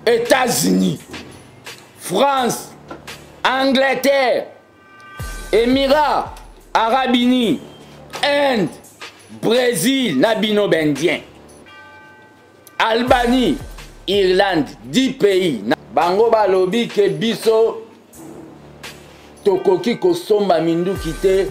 États-Unis, France, Angleterre, Émirats, Arabes Unis, Inde, Brésil, Nabino Bendien, Albanie, Irlande, 10 pays. Bango balobi ke biso tokoki kosomba minduki te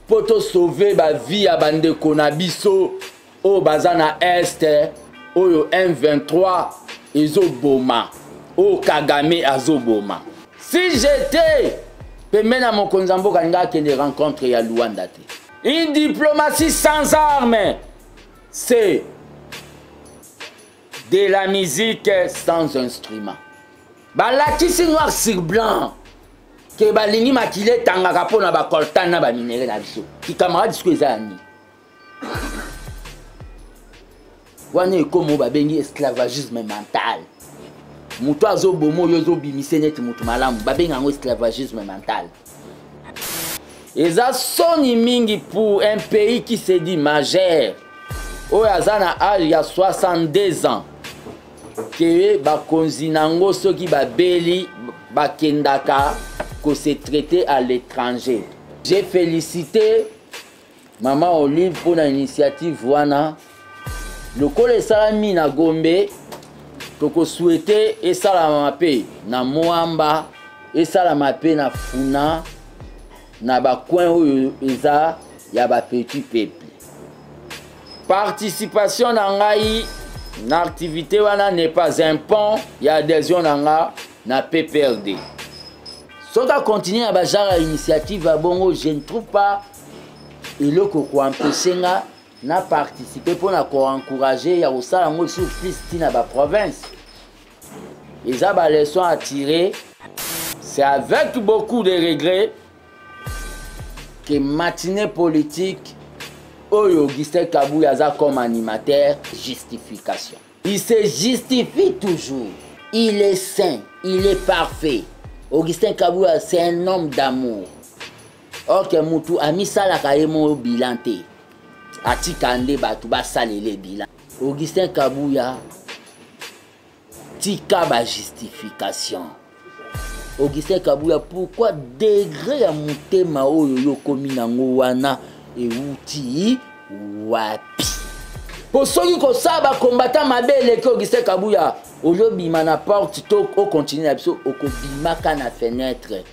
po to sauver ba vie ya bandeko na biso o baza na este oyo M23 ezoboma o Kagame azoboma. Si j'étais pembe na mokonzi mboka nga kende rencontre ya Luanda te. Une diplomatie sans armes, c'est de la musique sans instrument. Balakisi noir sur blanc ke balingi makile tangaka pona ba coltan na ba minere na biso. Ki camarade disko ezani. Wana ekomo babengi esclavagisme mental. Mutu azobomo yozo bimise neti mutu malamu babenga ngo esclavagisme mental. Eza soni mingi pour un pays qui se dit majeur. Oyo aza na âge ya 62 ans. Que bakonzi nango soki babeli bakendaka ko se traiter à l'étranger. J'ai félicité Maman Olive pour l'initiative wana. Lokole esalami na Gombe toko souhaiter esalama pe na Moamba, esalama pe na Funa, na ba coin oyo eza ya ba petit peuple. Participation na ngai na activité wana n'est pas un pont, il y a adhésion na PPRD. Soka continuer à bajara initiative à bongo, je ne trouve pas eloko ko empêcher nga na participer pour na ko encourager ya osala ngo sur plus na ba province. Les a leçons à tirer, c'est avec beaucoup de regrets que matinée politique Oyo Augustin Kabuya a comme animateur justification. Il se justifie toujours. Il est saint, il est parfait. Augustin Kabuya c'est un homme d'amour. Or que Moutou a mis ça la carrément bilan te. Ati kande batu ba salele bilan. Augustin Kabuya tika ba justification. Augustin Kabuya pourquoi degré ya mutema oyo yo komi nango wana et outil wapi. Pour ceux qui savent combattre ma belle que Augustin Kabuya au lieu bima na porte to au continue absolu au bima kana fenêtre.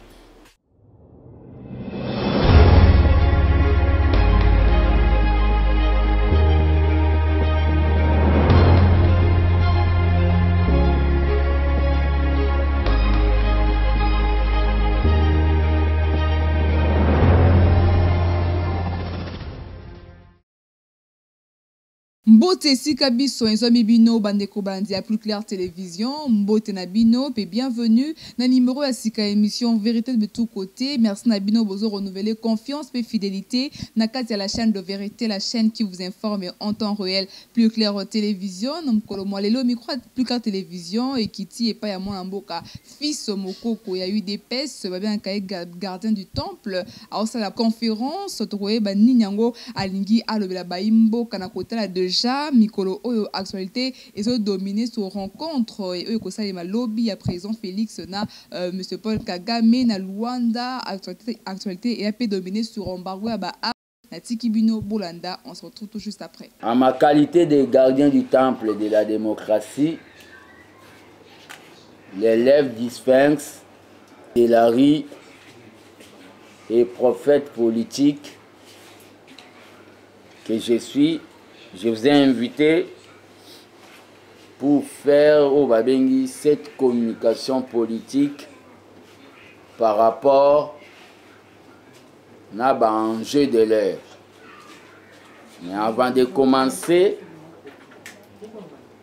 Mbote sika biso enzomi bino bandeko bandi à Plus Clair Télévision, Mbote na bino et bienvenue na numéro ya sika émission Vérité de tous côtés. Merci na bino bozo renouveler confiance et fidélité na kati ya la chaîne de Vérité, la chaîne qui vous informe en temps réel. Plus Clair Télévision, nomkolo lelo micro Plus Clair Télévision et kiti et pas ya mwana mboka fils mokoko ya UDPS ba bien kaye gardien du temple a osa la conférence trouvé ba ninyango alingi alobela ba imboka na kotala déjà mikolo oyo actualité et dominé sur rencontre et ko salema lobby à présent Félix na monsieur Paul Kagame na Luanda actualité et a peu dominé sur embargo ba Natiki Bino Bolanda. On se retrouve tout juste après. En ma qualité de gardien du temple de la démocratie, l'élève du Sphinx, de Larry et prophète politique que je suis, je vous ai invité pour faire au Babengi cette communication politique par rapport à l'enjeu de l'heure. Mais avant de commencer,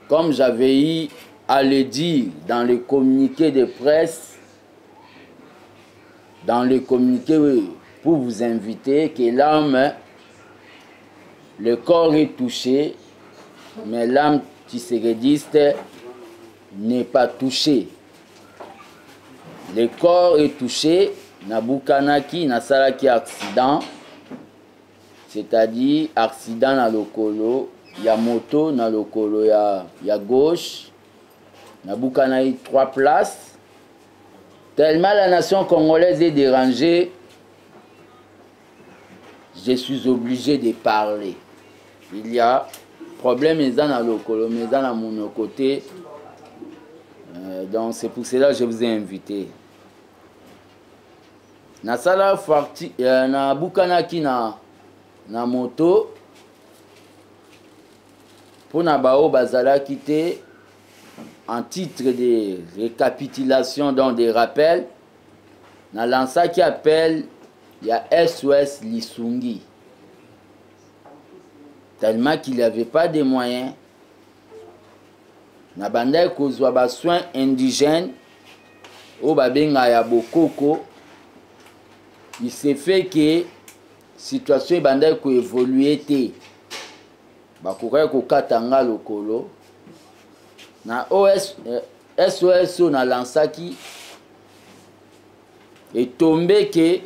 comme j'avais eu à le dire dans le communiqué de presse, dans le communiqué pour vous inviter, que l'âme, le corps est touché, mais l'âme tissérédiste n'est pas touchée. Le corps est touché, Nabukanaki, Nasalaki accident, c'est-à-dire accident na lokolo, ya moto na lokolo ya gauche, na Boukanaï 3 places. Tellement la nation congolaise est dérangée, je suis obligé de parler. Il y a problème dans la locolo, mais dans la mon côté. Donc c'est pour cela que je vous ai invité. Na sala farti na bukanaki na moto pour na bao bazala quitter en titre de récapitulation dans des rappels na lança qui appelle il y a SOS Lisungi. Tellement qu'il n'y avait pas de moyens. Na bandai kozwa ba soins indigènes au babenga ya bokoko. Il s'est fait que situation bandai ko évoluer té. Ba koka ko katanga lokolo. Na SOS na lansaki est tombé que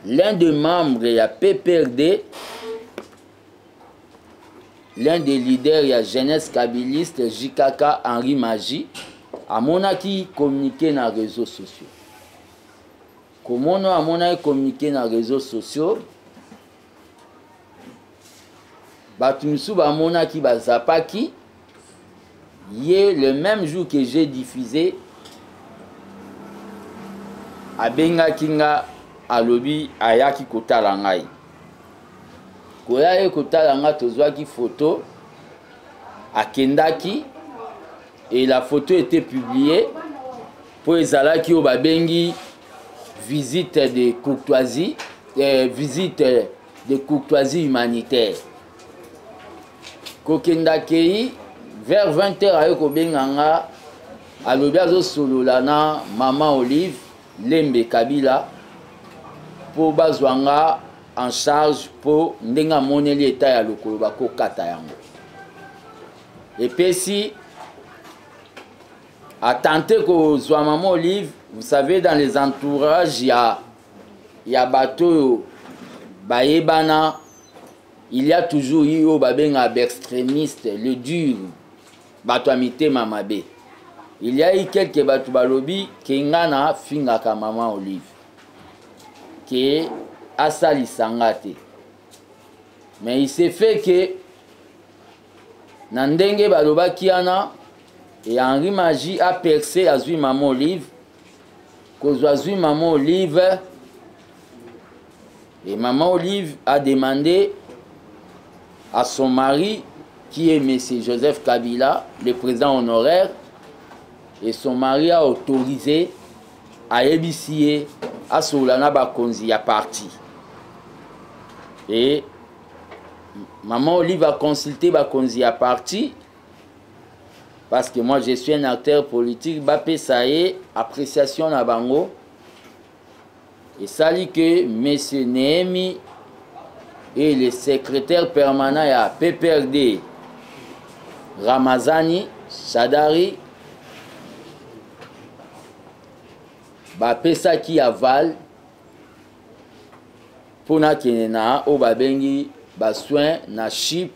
l'un des membres ya PPRD, l'un des leaders de la jeunesse kabiliste, JKK Henri Magie, a monaki communiqué dans les réseaux sociaux. Comment on a communiqué dans les réseaux sociaux? Batumsu ba monaki ba zapaki. Le même jour que j'ai diffusé, a benga kinga alobi ayaki kotala ngai. Koya kotala nga tozwaki photo akendaki et la photo était publiée pour ezalaki o babengi visite de courtoisie humanitaire. Kokendaki vers 20h ayo kobenga nga alobi azo solola na Maman Olive Lembe Kabila pour bazwanga en charge pour ndenga moneli eta ya lokolo bako kata yango. Et puis si a tenté que zwa Maman Olive, vous savez dans les entourages il y a bateau baebana, il y a toujours eu babenga extrémiste, le dur bato amité mamabe. Il y a eu quelques bato balobi kengana fingaka Maman Olive qui Asali Sangate. Mais il s'est fait que Nandenge Baloba Kiana et Henri Magie a percé à Zui Maman Olive. Kozwa Maman Olive. Et Maman Olive a demandé à son mari, qui est M. Joseph Kabila, le président honoraire, et son mari a autorisé à ébicier à Solana Bakonzi à partir. Et Maman Olive a consulté Bakonzi à partir parce que moi je suis un acteur politique. Bapé Saé, appréciation à Bango. Et ça dit que M. Nehemi et le secrétaire permanent à PPRD, Ramazani, Sadari, Bapé ça qui avale pour na kenena o babengi bassoin na chip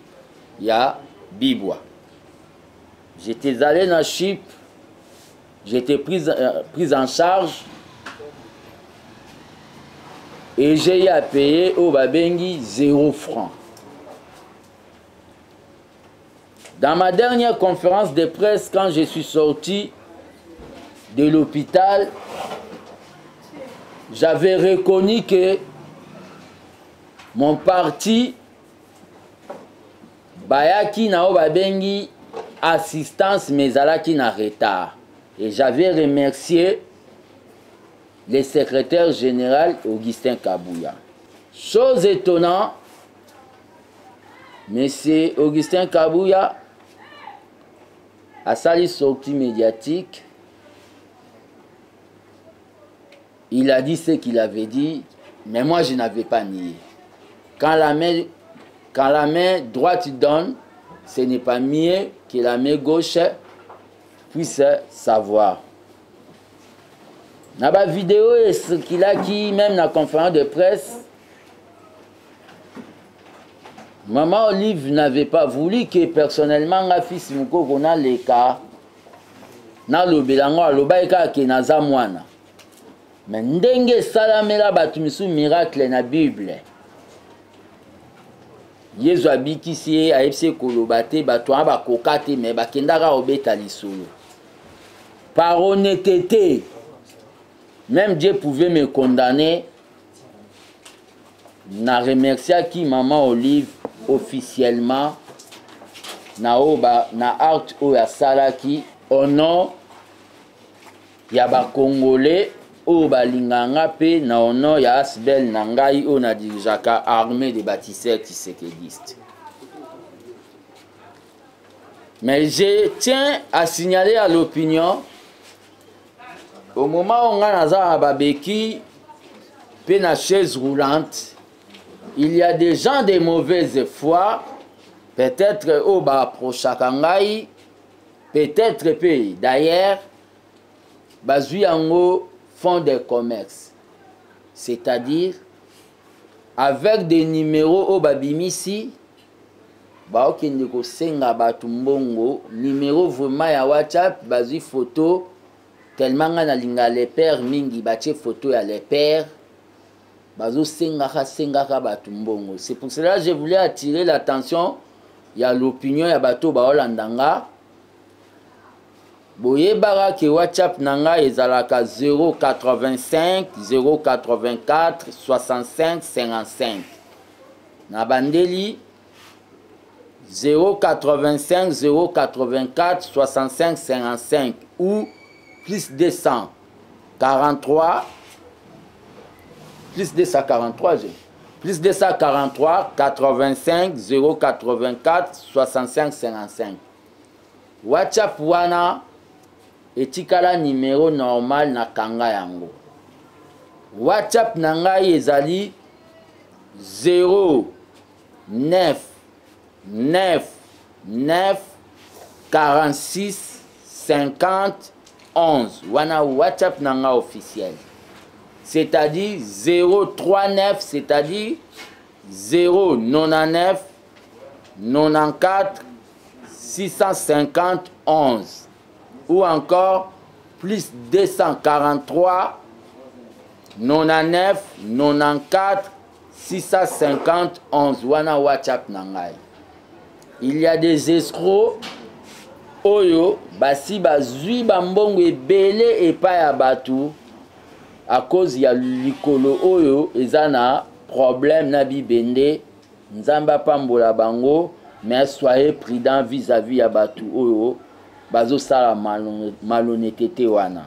ya Bibwa. J'étais allé na chip, j'étais pris en charge et j'ai eu à payer au babengi 0 francs. Dans ma dernière conférence de presse, quand je suis sorti de l'hôpital, j'avais reconnu que mon parti bayaki na babengi assistance mezalaki na retard. Et j'avais remercié le secrétaire général Augustin Kabouya. Chose étonnante, M. Augustin Kabouya a sali sortie médiatique. Il a dit ce qu'il avait dit, mais moi je n'avais pas nié. Quand la main droite donne, ce n'est pas mieux que la main gauche puisse savoir. Dans la vidéo, ce qu'il a dit, même dans la conférence de presse, Maman Olive n'avait pas voulu que personnellement, la fille Simoko, qu'on a les cas nalobela ngo alobai kaka naza mwana me ndenge esalamela bato misu miracle na bible Yesu abikisi ye ayebisi koloba te bato wana bakoka te me bakendaka kobeta lisolo par honnêteté. Même Dieu pouvait me condamner. Na remercia qui maman Olive officiellement na oba na art o ya salaki au nom ya ba congolais o ba linganga pe na au nom ya Asbel na ngai o na dirijaka armée des bâtisseurs tshisekidistes. Mais je tiens à signaler à l'opinion au moment où on a un babeki pe na chaise roulante, il y a des gens de mauvaise foi, peut-être au ba prochakangai, peut-être pe d'ailleurs, bazui yango font des commerces, c'est-à-dire avec des numéros au babimisi, ba okende ko senga batu mbongo, numéro vraiment ya WhatsApp, bazui photo. Tellement na linga les pères mingi bache photo ya les pères bazo sengaka batu mbongo. C'est pour cela que je voulais attirer l'attention ya l'opinion ya bato ba olandanga boyebaka ke WhatsApp nanga ezalaka 085 084 65 55 na bandeli 085 084 65 55 ou plus 243 plus 243 85 084 65 55. WhatsApp wana etikala numéro normal na kanga yango. WhatsApp nangai ezali 0 9 9 9 46 50 11. Wana WhatsApp nanga officiel. C'est-à-dire 039, c'est-à-dire 099 94 650 11. Ou encore plus 243 99 94 650 11. Wana WhatsApp nangai. Il y a des escrocs oyo basi bazui bambongo ebele epa ya batu à cause ya likolo oyo ezana problème na bibende nzamba pambola bango. Mais soyez prudent vis-à-vis ya batu oyo bazo sala malhonnêteté wana.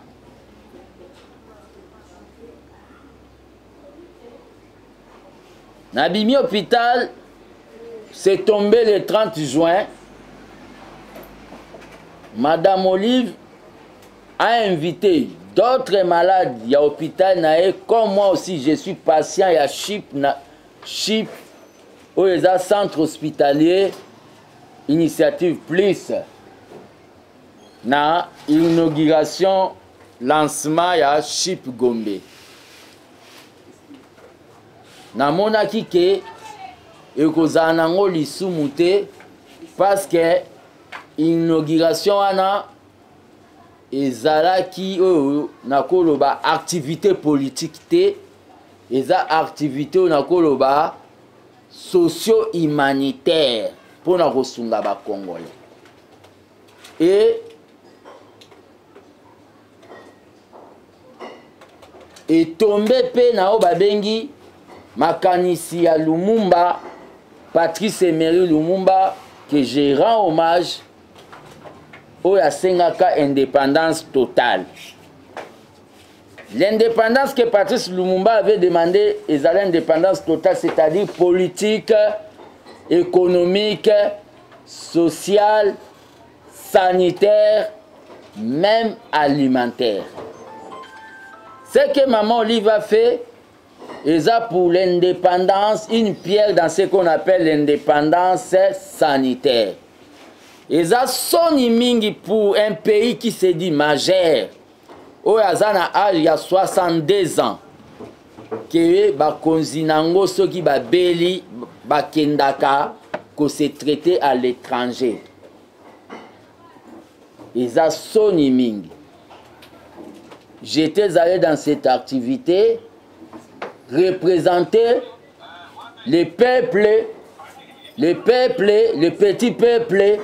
Nabimi hôpital, c'est tombé le 30 juin. Madame Olive a invité d'autres malades à l'hôpital, comme moi aussi je suis patient à CHIP, où il y a centre hospitalier, initiative plus, na inauguration, lancement à CHIP Gombe. Na monaki ke ekozana ngo lisumu te parce que inauguration wana ezalaki oyo nakoloba activité politique te, eza activité oyo nakoloba socio-humanitaire pona kosunga ba Congolais. Et tombé pe na o babengi makanisi ya Lumumba, Patrice Emery Lumumba, que je rends hommage au Sengaka indépendance totale. L'indépendance que Patrice Lumumba avait demandé est l'indépendance totale, c'est-à-dire politique, économique, sociale, sanitaire, même alimentaire. Ce que Maman Olive a fait, et pour l'indépendance, une pierre dans ce qu'on appelle l'indépendance sanitaire. Et ça sonne mingi pour un pays qui se dit majeur. Au Yazana âge, il y a 62 ans. Que bakonzinango ceux qui ba beli bakendaka que se traité à l'étranger. eza soni mingi. J'étais allé dans cette activité représenter les peuples, le petit peuple,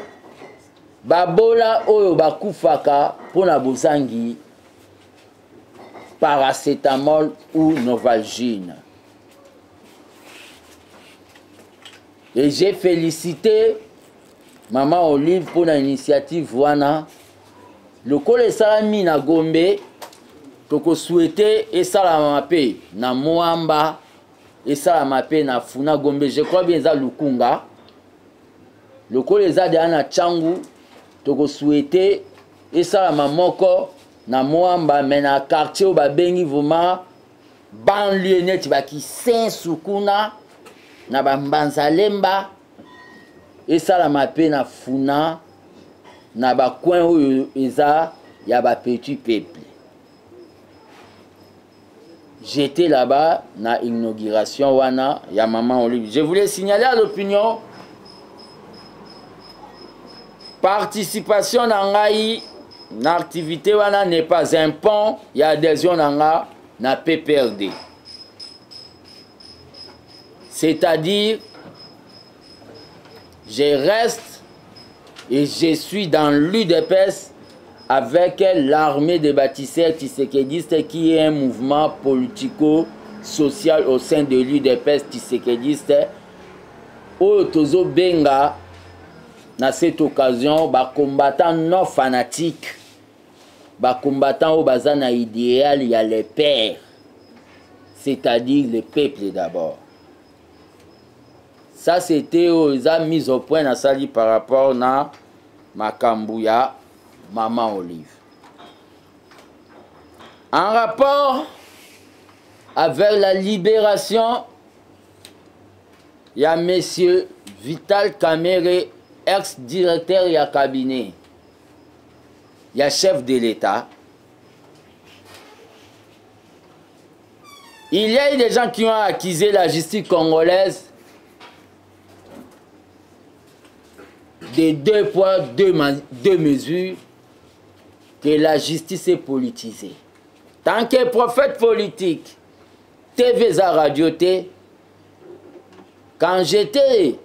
babola oyo bakufaka pona bozangi paracétamol ou Novalgine. Et j'ai félicité Maman Olive pour l'initiative wana. Le kole salami na Gombe, toko souhaité et salama pe na Moamba et salama pe na Funa Gombe. Je crois bien ça Lukunga. Le kole za de ana Changu, toko souhaité et salama moko na Moamba mais na quartier où ba bengi vuma banlieue net ba ki Saint Sukuna na Bambanzalemba et salama pe na Funa na ba coin où eza ya ba petit peuple. J'étais là-bas na inauguration wana ya Maman Olive. Je voulais signaler à l'opinion participation na ngai na activité wana n'est pas un pont, il y a adhésion na PPRD. C'est-à-dire je reste et je suis dans l'UDPS avec l'armée des bâtisseurs tshisekedistes qui est un mouvement politico-social au sein de l'UDPS tshisekediste. Otozo Benga, dans cette occasion, ba combattants non fanatiques, ba combattants au bazana idéal, il y a les pères, c'est-à-dire le peuple d'abord. Ça, c'était aux mis au point à Sali par rapport à Makambouya, Maman Olive. En rapport avec la libération, il y a M. Vital Kamere, ex-directeur et cabinet. Il y a chef de l'État. Il y a eu des gens qui ont accusé la justice congolaise de 2 poids, 2 mesures, que la justice est politisée. Tant que prophète politique, TV za radio te, quand j'étais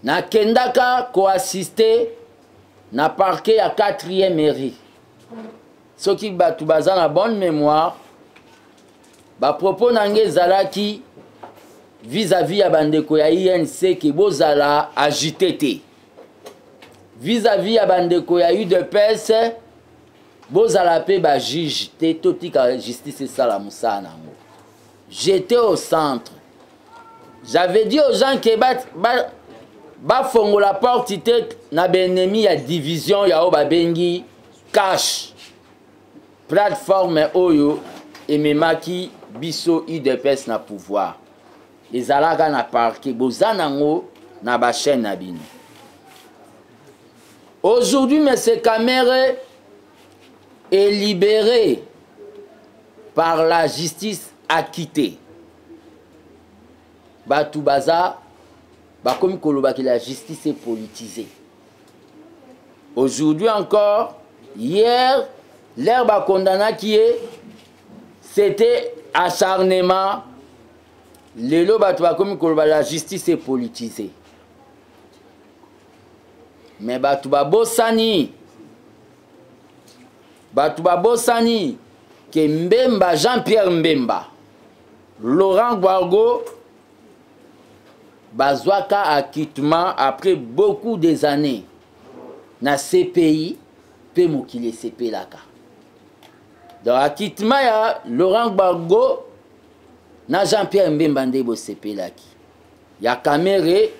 na Kendaka co-assisté na parquet à 4e mairie. Ceux qui battent bazan la bonne mémoire, ba propos nange zalaki vis-à-vis à bandeko ya INC qui bozala agité te. Vis-à-vis à bandeko ya UDPS bozala pe ba juge te totika justice sala musana ngo. J'étais au centre. J'avais dit aux gens que ba fongo la porte tête na benemi ya division ya oba bengi cash plateforme oyo ememaki biso UDPS na pouvoir. Les alaga na parquet bozanango na ba chaîne na bino. Aujourd'hui M. Kamere est libéré par la justice acquittée. Batoubaza comme koloba que la justice est politisée. Aujourd'hui encore, hier, l'herbe condamné qui est, c'était acharnement. Le loba comme koloba la justice est politisée. Mais batouba bosani que Mbemba, Jean-Pierre Mbemba, Laurent Gwargo, bazwaka acquittement après beaucoup des années na CPI pe mokili CP laka. Donc acquittement ya Laurent Gwargo na Jean-Pierre Mbemba ndebo CP laki. Ya Kamere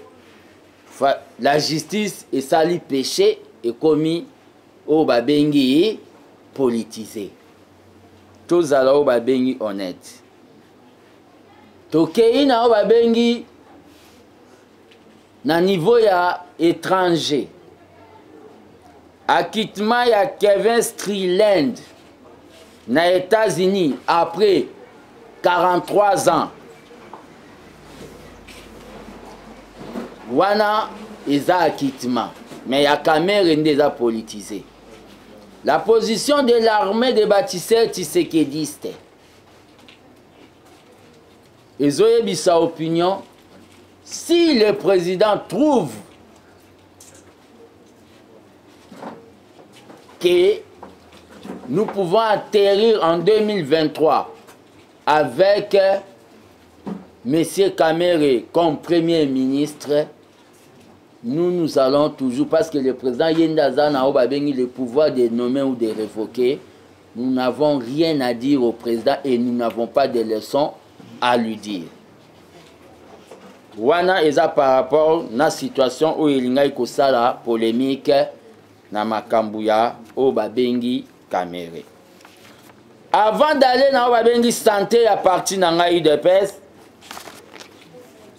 la justice et sali péché et commis au babengi politisé. Tous alors au babengi honnête. Tokei na au babengi na niveau ya étranger. Acquittement ya Kevin Striland na États-Unis après 43 ans. Wana eza acquittement. Mais il y a Kamere déjà politisé. La position de l'armée des bâtisseurs tshisekidistes. Ils ont eu sa opinion. Si le président trouve que nous pouvons atterrir en 2023 avec M. Kamere comme Premier ministre, nous allons toujours, parce que le président Yendazan a le pouvoir de nommer ou de révoquer, nous n'avons rien à dire au président et nous n'avons pas de leçons à lui dire. Wana eza par rapport à la situation où il y a une polémique na makambuya au babengi Kamere. Avant d'aller dans babengi santé à partir de l'UDPS,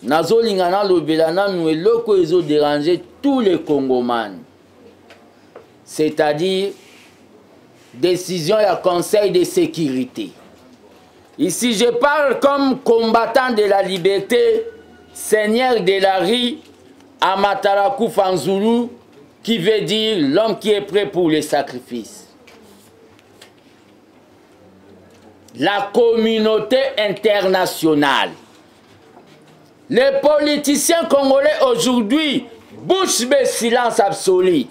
nazo lingana lobelana nous eloko ezo déranger tous les Congomans. C'est-à-dire décision du Conseil de sécurité. Ici je parle comme combattant de la liberté, Seigneur de la rue, Amatarakou Fanzoulou, qui veut dire l'homme qui est prêt pour les sacrifices. La communauté internationale. Les politiciens congolais aujourd'hui bouche bée silence absolu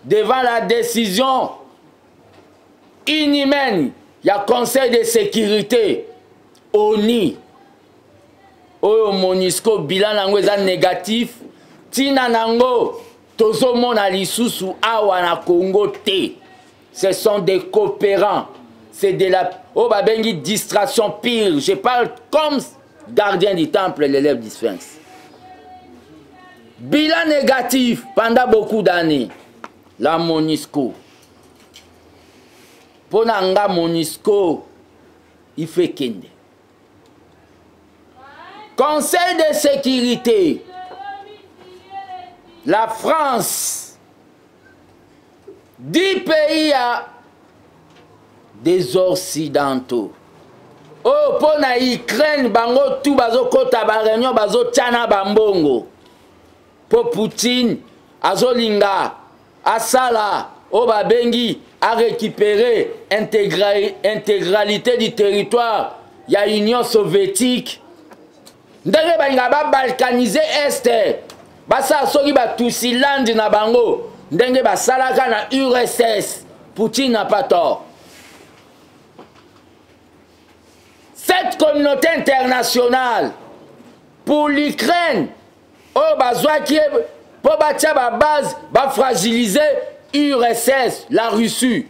devant la décision inhumaine. Il y a Conseil de sécurité, ONU, au MONUSCO, bilan nango eza négatif, tina nango tozo mona lisusu awa na Congo te. Ce sont des coopérants, c'est de la babengi distraction pire. Je parle comme gardien du temple, l'élève du Sphinx. Bilan négatif pendant beaucoup d'années. La MONUSCO. Pour nga MONUSCO, il fait kende. Conseil de sécurité. La France. 10 pays à des occidentaux. Oh, pour na Ukraine, bango tout bazo kota ba réunion bazo tiana bambongo. Pour Poutine, azolinga, asala, oh babengi, a récupéré intégralité du territoire. Il y a Union soviétique. Ndenge balinga ba balkaniser Est. Basa soki ba Tusiland na bango. Ndenge ba salaka na URSS. Poutine n'a pas tort. Cette communauté internationale pour l'Ukraine, oh bazwa qui est pour bâtir la base, va fragiliser URSS, la Russie.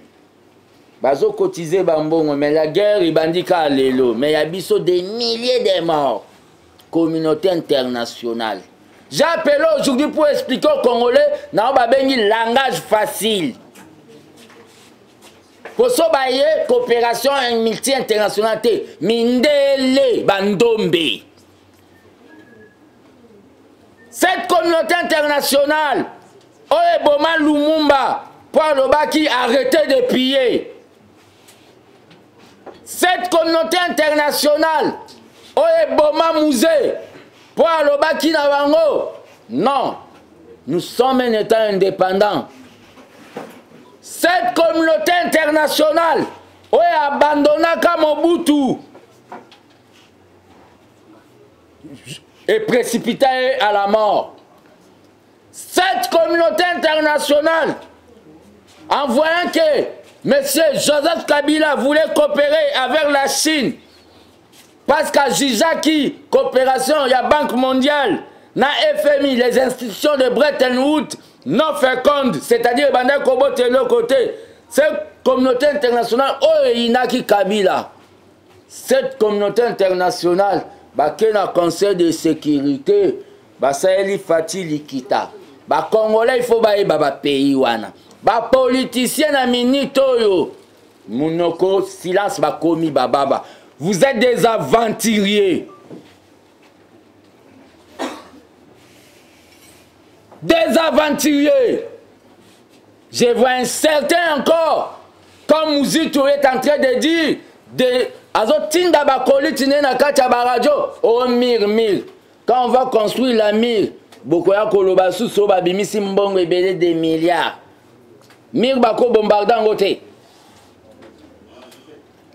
Bazo cotiser bambongo, mais la guerre il bandika lelo, mais il y a des milliers de morts. Communauté internationale. J'appelle aujourd'hui pour expliquer aux Congolais, na ba bengi langage facile. Pour ça, coopération multi-internationale, Mindele Bandombe. Cette communauté internationale, Oeboma Lumumba, pour le qui arrêtez de piller. Cette communauté internationale, Oeboma Mouzé, pour le qui n'a non, nous sommes un État indépendant. Cette communauté internationale a abandonné Mobutu et précipité à la mort. Cette communauté internationale, en voyant que M. Joseph Kabila voulait coopérer avec la Chine, parce qu'à Jijaki, coopération, il y a Banque mondiale, na FMI, les institutions de Bretton Woods, non féconde, c'est-à-dire de l'autre côté, cette communauté internationale, Inaki Kabila, cette communauté internationale, qui a un conseil de sécurité, ça y Fati Likita, Congolais, il faut que pays wana, politiciens na minito, Munoko, silence, komi bababa. Vous êtes des aventuriers. Des aventuriers. Je vois un certain encore, comme Mouzito est en train de dire, quand on va construire la mire, bokoya koloba susu babimisi mbongo ebele des milliards mir bako bombarda ngo te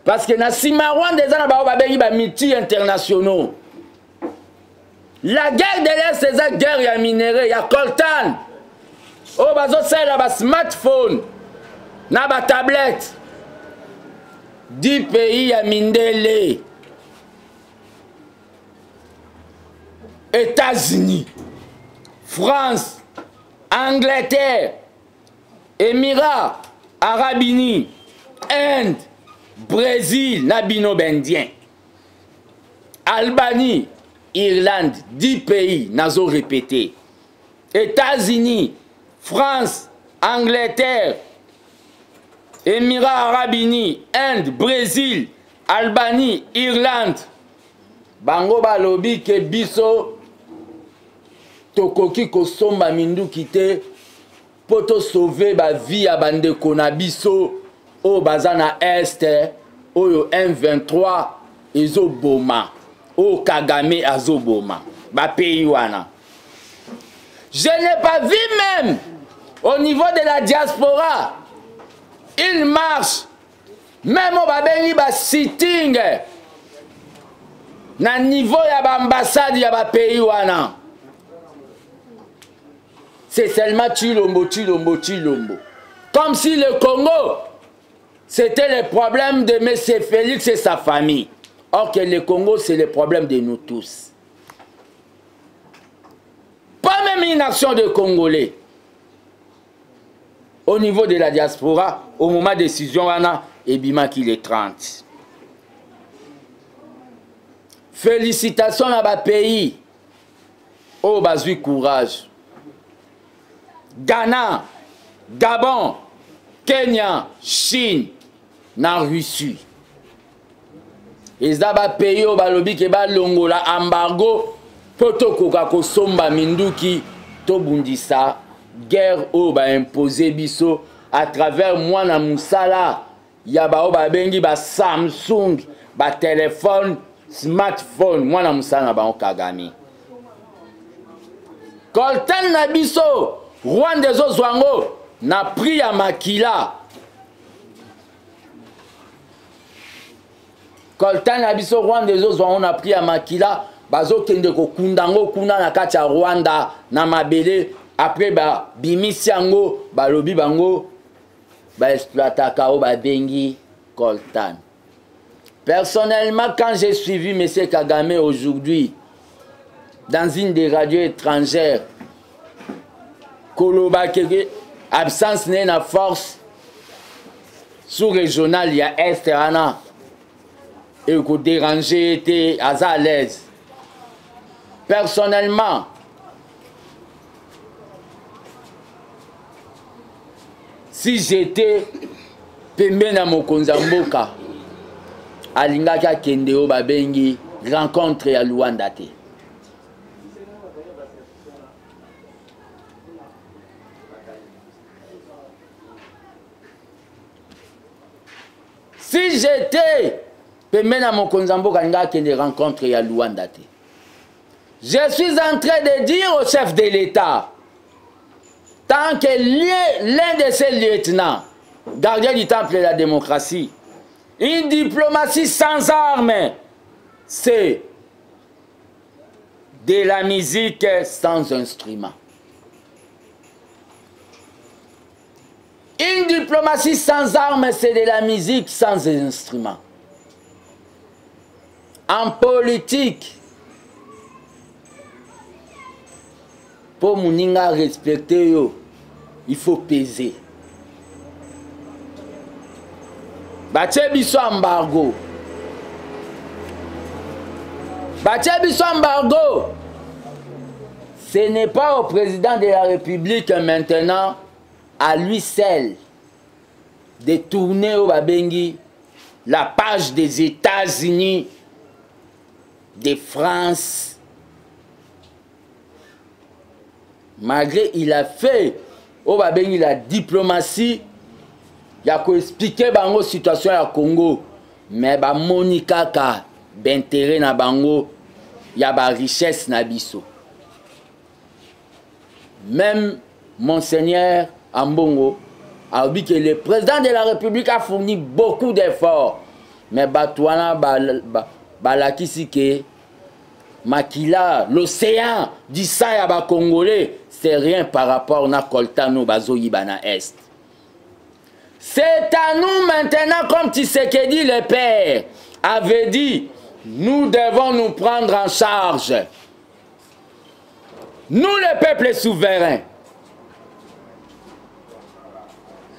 parce que na sima Rwanda eza na bao babengi ba multi internationaux. La guerre de l'Est eza guerre ya minéraux ya coltan o bazo sala ba smartphone na ba tablette 10 pays ya mindele États-Unis, France, Angleterre, Émirats, Arabes Unis, Inde, Brésil, Nabino Bendien, Albanie, Irlande, 10 pays, nazo répété. États-Unis, France, Angleterre, Émirats Arabes Unis, Inde, Brésil, Albanie, Irlande. Bango balobi ke biso tokoki kosomba minduki te poto sauver ba vie ya bandeko na biso o baza na este oyo M23 ezoboma o Kagame azoboma ba pays wana. Je n'ai pas vu même au niveau de la diaspora il marche même au babengi ba sitting na niveau ya ba ambassade ya ba pays wana. C'est seulement Chilombo. Comme si le Congo, c'était le problème de M. Félix et sa famille. Or que le Congo, c'est le problème de nous tous. Pas même une action de Congolais. Au niveau de la diaspora, au moment de décision, et bima qu'il est 30. Félicitations à ma pays. Oh, bazui courage. Ghana, Gabon, Kenya, Chine, na Russie. Ezaba pays au balobi ke ba longola embargo poto koka kosomba minduki to bundisa guerre au ba imposer biso à travers moi na musala ya ba o ba bengi ba Samsung ba téléphone smartphone moi na musala ba o Kagame. Coltan na biso Rwanda zo zwango na pri ya makila. Coltan na biso Rwanda zo zwango na pri ya makila bazo kende ko kundango kuna na kati ya Rwanda na mabele après ba bimisi yango balobi bango ba exploitaka o ba bengi coltan. Personnellement quand j'ai suivi M. Kagame aujourd'hui dans une des radios étrangères Koloba kege absence n'est na force sous-régionale ya Est ana et ko déranger était à l'aise. Personnellement si j'étais pembe na mokonza mboka alingaka kende o babengi rencontre ya Luanda te. Si j'étais Pemena Mokonzambo Kanga qui ne rencontre ya Luanda te. Je suis en train de dire au chef de l'État, tant que l'un de ses lieutenants, gardien du temple de la démocratie, une diplomatie sans armes, c'est de la musique sans instrument. Une diplomatie sans armes, c'est de la musique sans instrument. En politique, pour Mouninga respecter, il faut peser. Bachebiso embargo. Bachebiso embargo. Ce n'est pas au président de la République maintenant à lui seul de tourner au Babengi la page des États-Unis, de France. Malgré il a fait au Babengi la diplomatie, il a expliqué bango situation à Congo, mais ba Monica ka d'intérêt na bango, il y a ba richesse na biso. Même Monseigneur Ambongo a dit que le président de la République a fourni beaucoup d'efforts. Mais Batouana Balakisi que Makila, l'océan du sang ya Congolais, c'est rien par rapport à Koltano Bazoyibana Est. C'est à nous maintenant, comme Tshisekedi le Père avait dit, nous devons nous prendre en charge. Nous, le peuple souverain.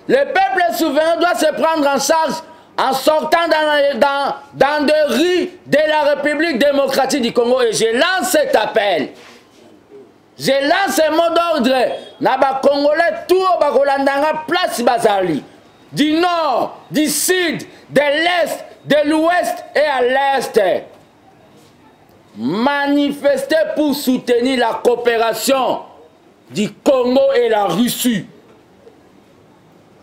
Le peuple souverain doit se prendre en charge en sortant dans des rues de la République démocratique du Congo. Et je lance cet appel. Je lance un mot d'ordre. Naba Congolais, tout au Bakolandanga, place Bazali. Du nord, du sud, de l'est, de l'ouest et à l'est. Manifester pour soutenir la coopération du Congo et la Russie.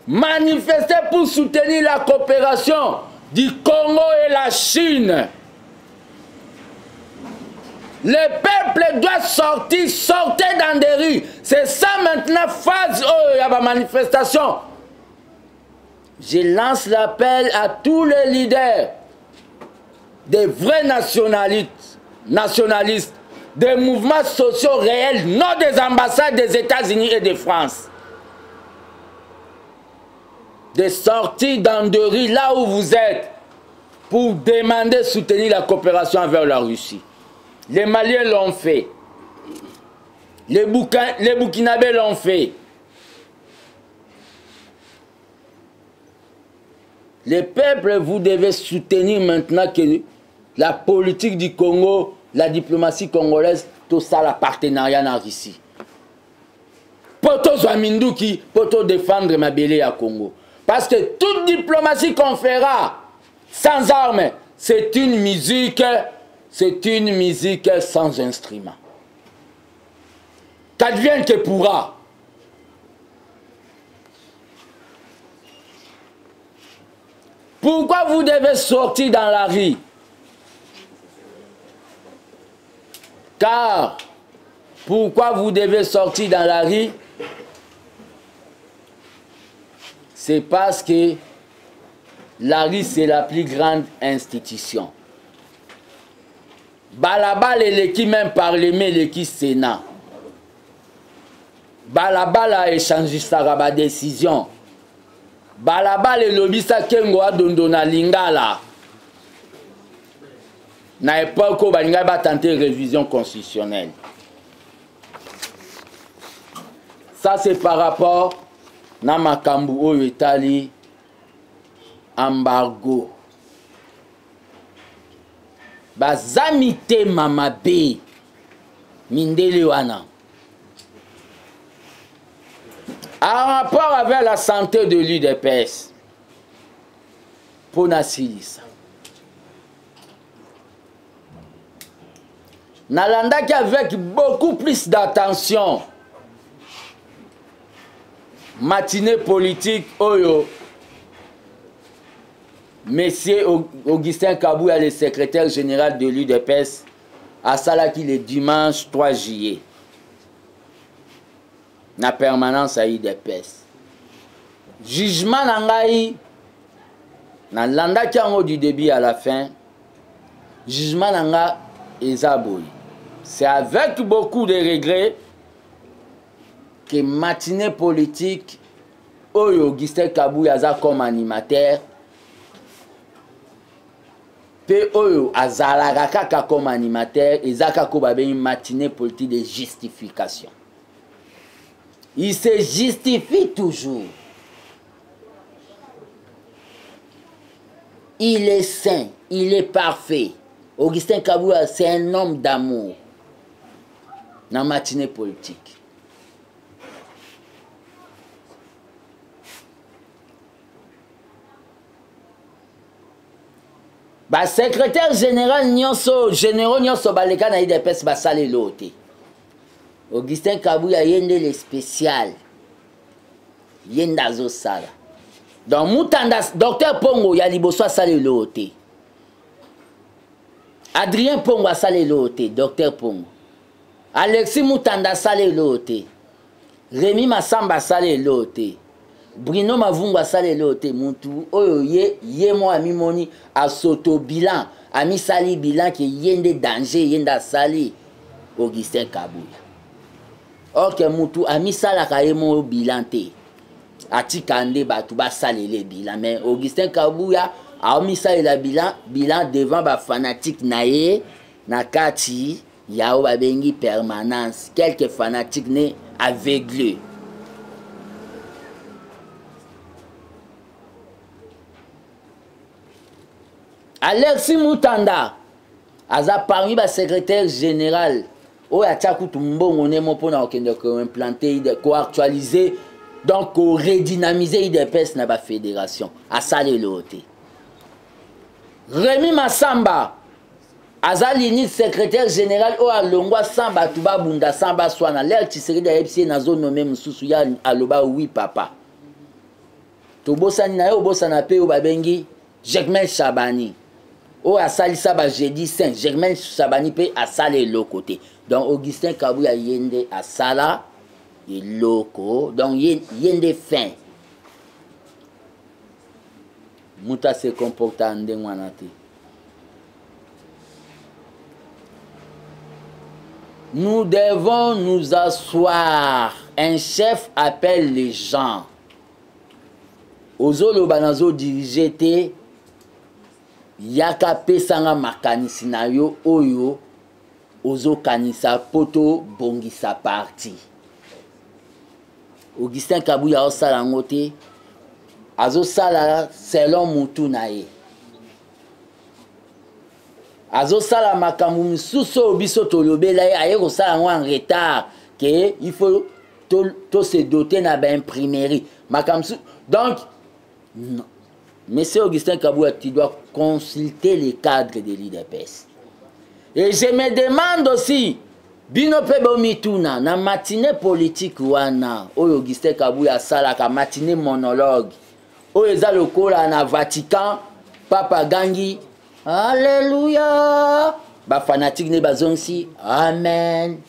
Manifester pour soutenir la coopération du Congo et la Chine. Le peuple doit sortir, sortir dans des rues. C'est ça maintenant, phase il y a ma manifestation. Je lance l'appel à tous les leaders, des vrais nationalistes, des mouvements sociaux réels, non des ambassades des États-Unis et de France. De sortir dans des rues là où vous êtes pour demander soutenir la coopération avec la Russie. Les Maliens l'ont fait. Les Burkinabés l'ont fait. Les peuples, vous devez soutenir maintenant que la politique du Congo, la diplomatie congolaise, tout ça, la partenariat en Russie. Pour tout défendre ma belle à Congo. Parce que toute diplomatie qu'on fera sans armes, c'est une musique sans instrument. Qu'advienne que pourra. Pourquoi vous devez sortir dans la rue? Car, pourquoi vous devez sortir dans la rue? C'est parce que la rue, c'est la plus grande institution. Balabal et l'équipe même parlement, l'équipe Sénat. Balabal a échangé sa décision. Balabal et lobista Kengo a dondona lingala. Na époque où Balinga va tenter révision constitutionnelle. Ça c'est par rapport na makambu oyo etali embargo. Bazamite mamabe mindele wana. En rapport avec la santé de l'UDPS, pour Nassilisa. Nalandaki avec beaucoup plus d'attention. Matinée politique, Oyo. Monsieur Augustin Kabouya, le secrétaire général de l'UDPS, à Salaki le dimanche 3 juillet. Na permanence à UDPS. Jugement nangai, na landaki yango du début à la fin, jugement nanga ezaboy. C'est avec beaucoup de regrets que matinée politique, Oyo Augustin Kabouya comme animateur, pe Oyo azalaka kaka comme animateur, ezaka ko babe une matinée politique de justification. Il se justifie toujours. Il est saint, il est parfait. Augustin Kabouya, c'est un homme d'amour. Dans la matinée politique. Bah, secrétaire général Nyonso, généraux Nyonso, baleka na IDPS basale lote. Augustin Kabouya yende le spécial. Yenda zo sala. Donc Moutanda, docteur Pongo ya liboso asale lote. Adrien Pongo asale lote, docteur Pongo. Alexis Moutanda asale lote. Rémi Massamba sale lote. Bruno Mavungu sale lote. Muntu oyo ye mo amimoni a soto bilan. Ami sali bilan qui yende danger yenda sali Augustin Kabuya. Ok mutu ami sala ka mo bilan te. Ati kande batu ba sale le bilan mais Augustin Kabuya a mis sale la bilan devant ba fanatique nae na kati ya ba bengi permanence quelques fanatiques ne aveuglés. Alexis Moutanda aza parmi ba secrétaire général o ya tchakutu mbongo ne mo pona okende ko implanter ko actualiser donc ko redynamiser IDPS na ba fédération a salé loté. Rémi Massamba aza l'unique secrétaire général o alongwa samba tuba bunda samba swana l'air tiseri da FCA na zone nommé mususu ya aloba oui papa. To bosani na yo bosana pe o babengi Germain Chabani. O a sali ça ba jeudi saint Germain Chabani pe a salé l'autre côté. Donc Augustin Kabuya yende a sala et loko donc yende fin. Muta se comporta ndengwanate. Nous devons nous asseoir. Un chef appelle les gens. Ozolo banazo dirigete yaka pesanga makanisi na yo oyo ozo kanisa poto bongisa parti. Augustin Kabuya osala ngote azo sala selon mutu na ye. Azo sala makambu misuso biso tolobela ye aye ko sala en retard que il faut to se doter na ba imprimerie makambu donc non. Monsieur Augustin Kabuya, tu dois consulter les cadres de l'IDPS. Et je me demande aussi, bino pebo mituna, na matinée politique wana, Augustin Kabuya salaka matinée monologue, eza lokola na Vatican, Papa Gangi, Alléluia, ba fanatique ne bazonsi, Amen.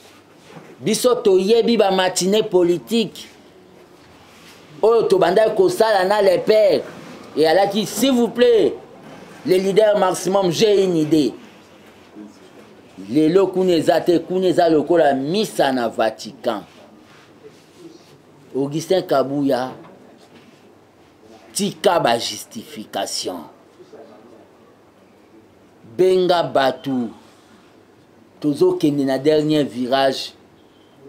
Biso toyebi ba matinée politique, to banda ko sala na les pères. Et elle a dit, s'il vous plaît, les leaders maximum, j'ai une idée. Les Kuneza lokola misa na Vatican. Augustin Kabuya, tika ba justification. Benga batu. Tozo kende na dernier virage.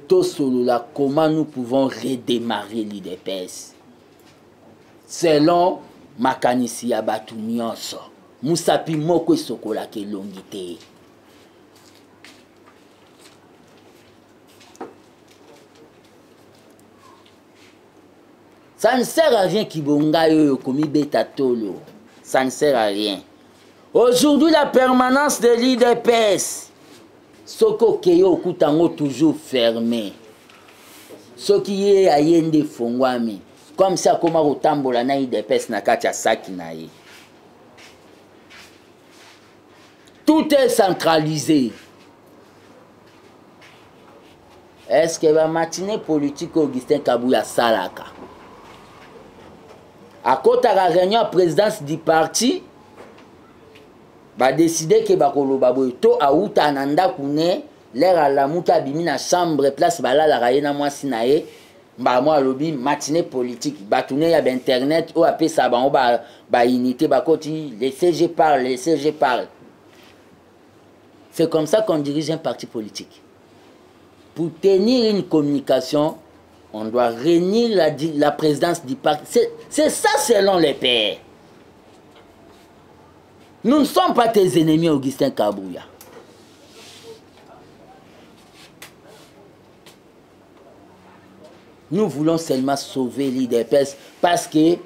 To solo la comment nous pouvons redémarrer l'IDPS. Selon makanisi ya batu nyonso musapi moko sokola ke longité. Ça ne sert à rien kibonga yo komi beta tolo. Ça ne sert à rien. Aujourd'hui la permanence de l'IDPS soko keyo kutango toujours fermé. Ce qui est ayende fongwami. Comme ça, comment autambola na IDPS na kati ya saki na ye. Tout est centralisé. Est-ce que la matinée politique Augustin Kabuya salaka? À côté de la réunion présidence du parti, ba décider que ba koloba boy to auta ananda kune l'air à la muta bimi na chambre place bala la raina mwasi na ye. Bah moi lobby matinée politique batouné ya internet ou apé ça ba unité ba koti les CG parlent. C'est comme ça qu'on dirige un parti politique. Pour tenir une communication, on doit réunir la présidence du parti. C'est ça selon les pairs. Nous ne sommes pas tes ennemis, Augustin Kabuya. Nous voulons seulement sauver l'IDPS parce que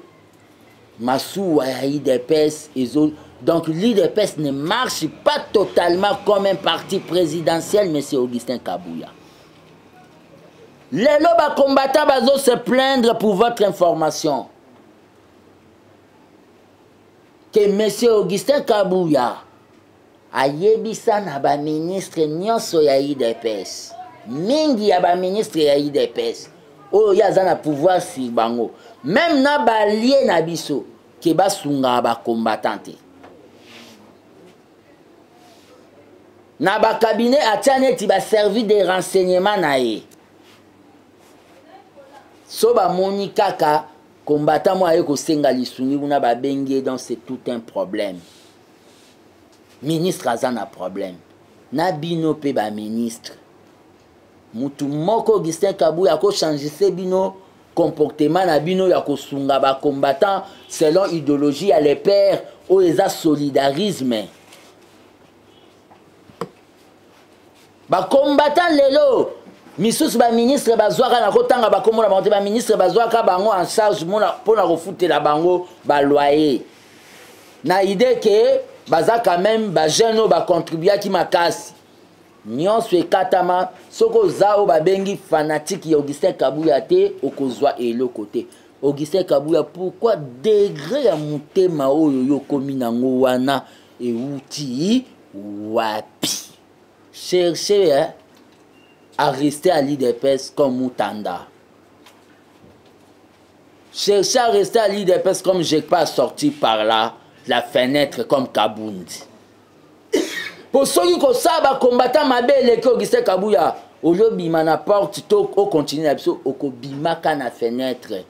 Massou a l'IDPS et autres. Donc l'IDPS ne marche pas totalement comme un parti présidentiel, M. Augustin Kabuya. Les lobes combattants vont se plaindre pour votre information. Que M. Augustin Kabuya a yebisa na ba ministre nyonso ya IDPS. Mingi ya ba ministre ya IDPS. oyo aza na pouvoir sur bango même na balie na biso ke basunga ba combattant na ba cabinet atia neti ba servi de renseignement na ye so ba moni kaka combattant mo aye ko senga lisungi kuna ba bengi donc c'est tout un problème ministre aza na problème na bino pe ba ministre mutu moko Augustin Kabuya ko changer bino comportement na bino ya ko sunga ba combattant selon idéologie ya les pères o eza solidarisme ba combattant lelo misusu ba ministre bazwaka na kotanga ba komona ba ministre bazwaka bango en charge mona pona refutela bango ba loyer na idée que baza quand même ba jeune ba contribuer ki makasi nyonso ekatama soko zao ba bengi fanatique ya Augustin Kabuya te okozwa eloko te Augustin Kabuya pourquoi degré ya mutema oyo yo komi nango wana euti wapi chercher à rester à l'IDPS comme Moutanda. Chercher à rester à l'IDPS comme j'ai pas sorti par là, la fenêtre comme Kabundi. Pour ceux qui savent combattre ma belle que Augustin Kabuya, au lieu bima na porte, au continue l'abso, au bima na fenêtre.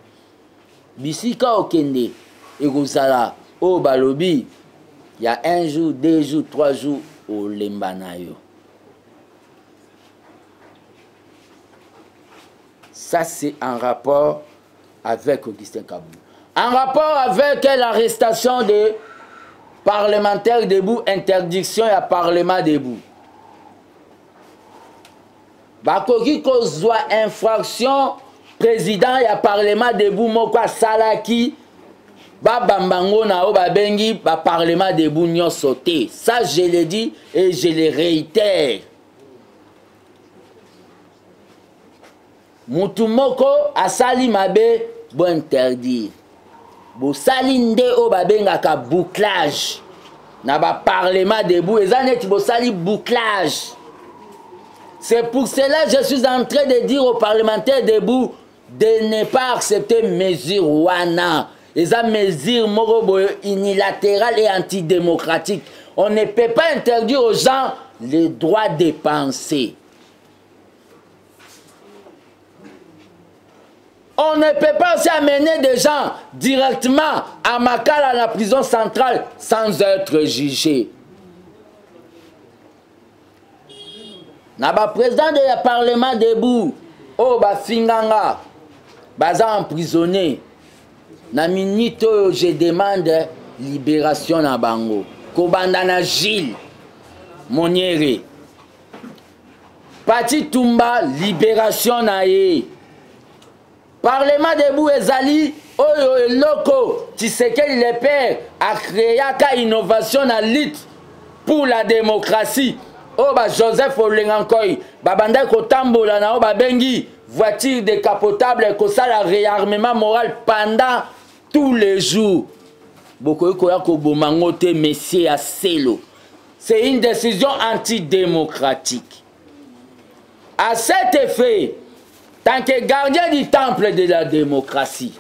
Bisika okende, et gozala, au balobi, il y a 1 jour, 2 jours, 3 jours, au lembanayo. Ça, c'est en rapport avec Augustin Kabuya. En rapport avec l'arrestation des parlementaires debout, interdiction à Parlement debout. Bakoki kozwa infraction, président ya Parlement debout, moko salaki, bambango na o babengi, ba Parlement debout nyon sauté. Ça, je le dis et je le réitère. Mutu moko asali mabe bo interdire bo sali nde o babengaka bouclage na ba parlement debout eza neti bo sali bouclage. C'est pour cela que je suis en train de dire aux parlementaires debout de ne pas accepter mesure wana eza mesure moko boyo unilatérale et antidémocratique. On ne peut pas interdire aux gens le droit de penser. On ne peut pas aussi amener des gens directement à Makala, à la prison centrale, sans être jugés. Naba président du Parlement debout, oh ba finganga, baza emprisonné. Na minute je demande libération na bango. Kobandana Gilles Moniere. Pati Tumba libération na ye. Parlement debout ezali oyo eloko Tshisekedi le père a créé ka innovation na lutte pour la démocratie. Oh ba Joseph Olengankoy babanda ko tambola na o ba bengi voiture décapotable ko sala réarmement moral pendant tous les jours. Boko ko ya ko bomango te messieurs à Selo. C'est une décision antidémocratique. À cet effet, tant que gardien du temple de la démocratie,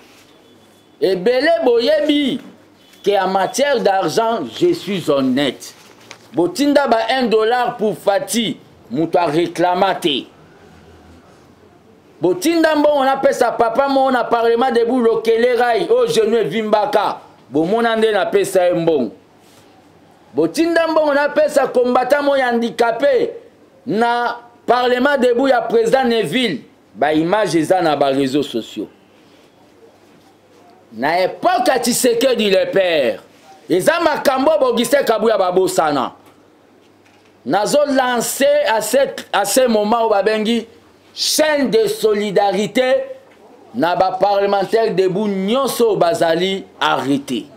et belé boyebi qu'en matière d'argent, je suis honnête. Botinda ba $1 pour Fati, mouta réclamate. Botinda bon on appelle ça papa mon a parlement debout lokele rai au genou vimbaka. Bon mon ande na pesa mbon. Botinda bon on appelle ça combattant mon handicapé na parlement debout ya président Neville. Ba image eza na ba réseaux sociaux. Na époque à Tshisekedi le père. Eza makambo Augustin Kabuya babosana. Nazo lancé à ce moment où babengi chaîne de solidarité na ba parlementaire debout nyonso bazali arrêté.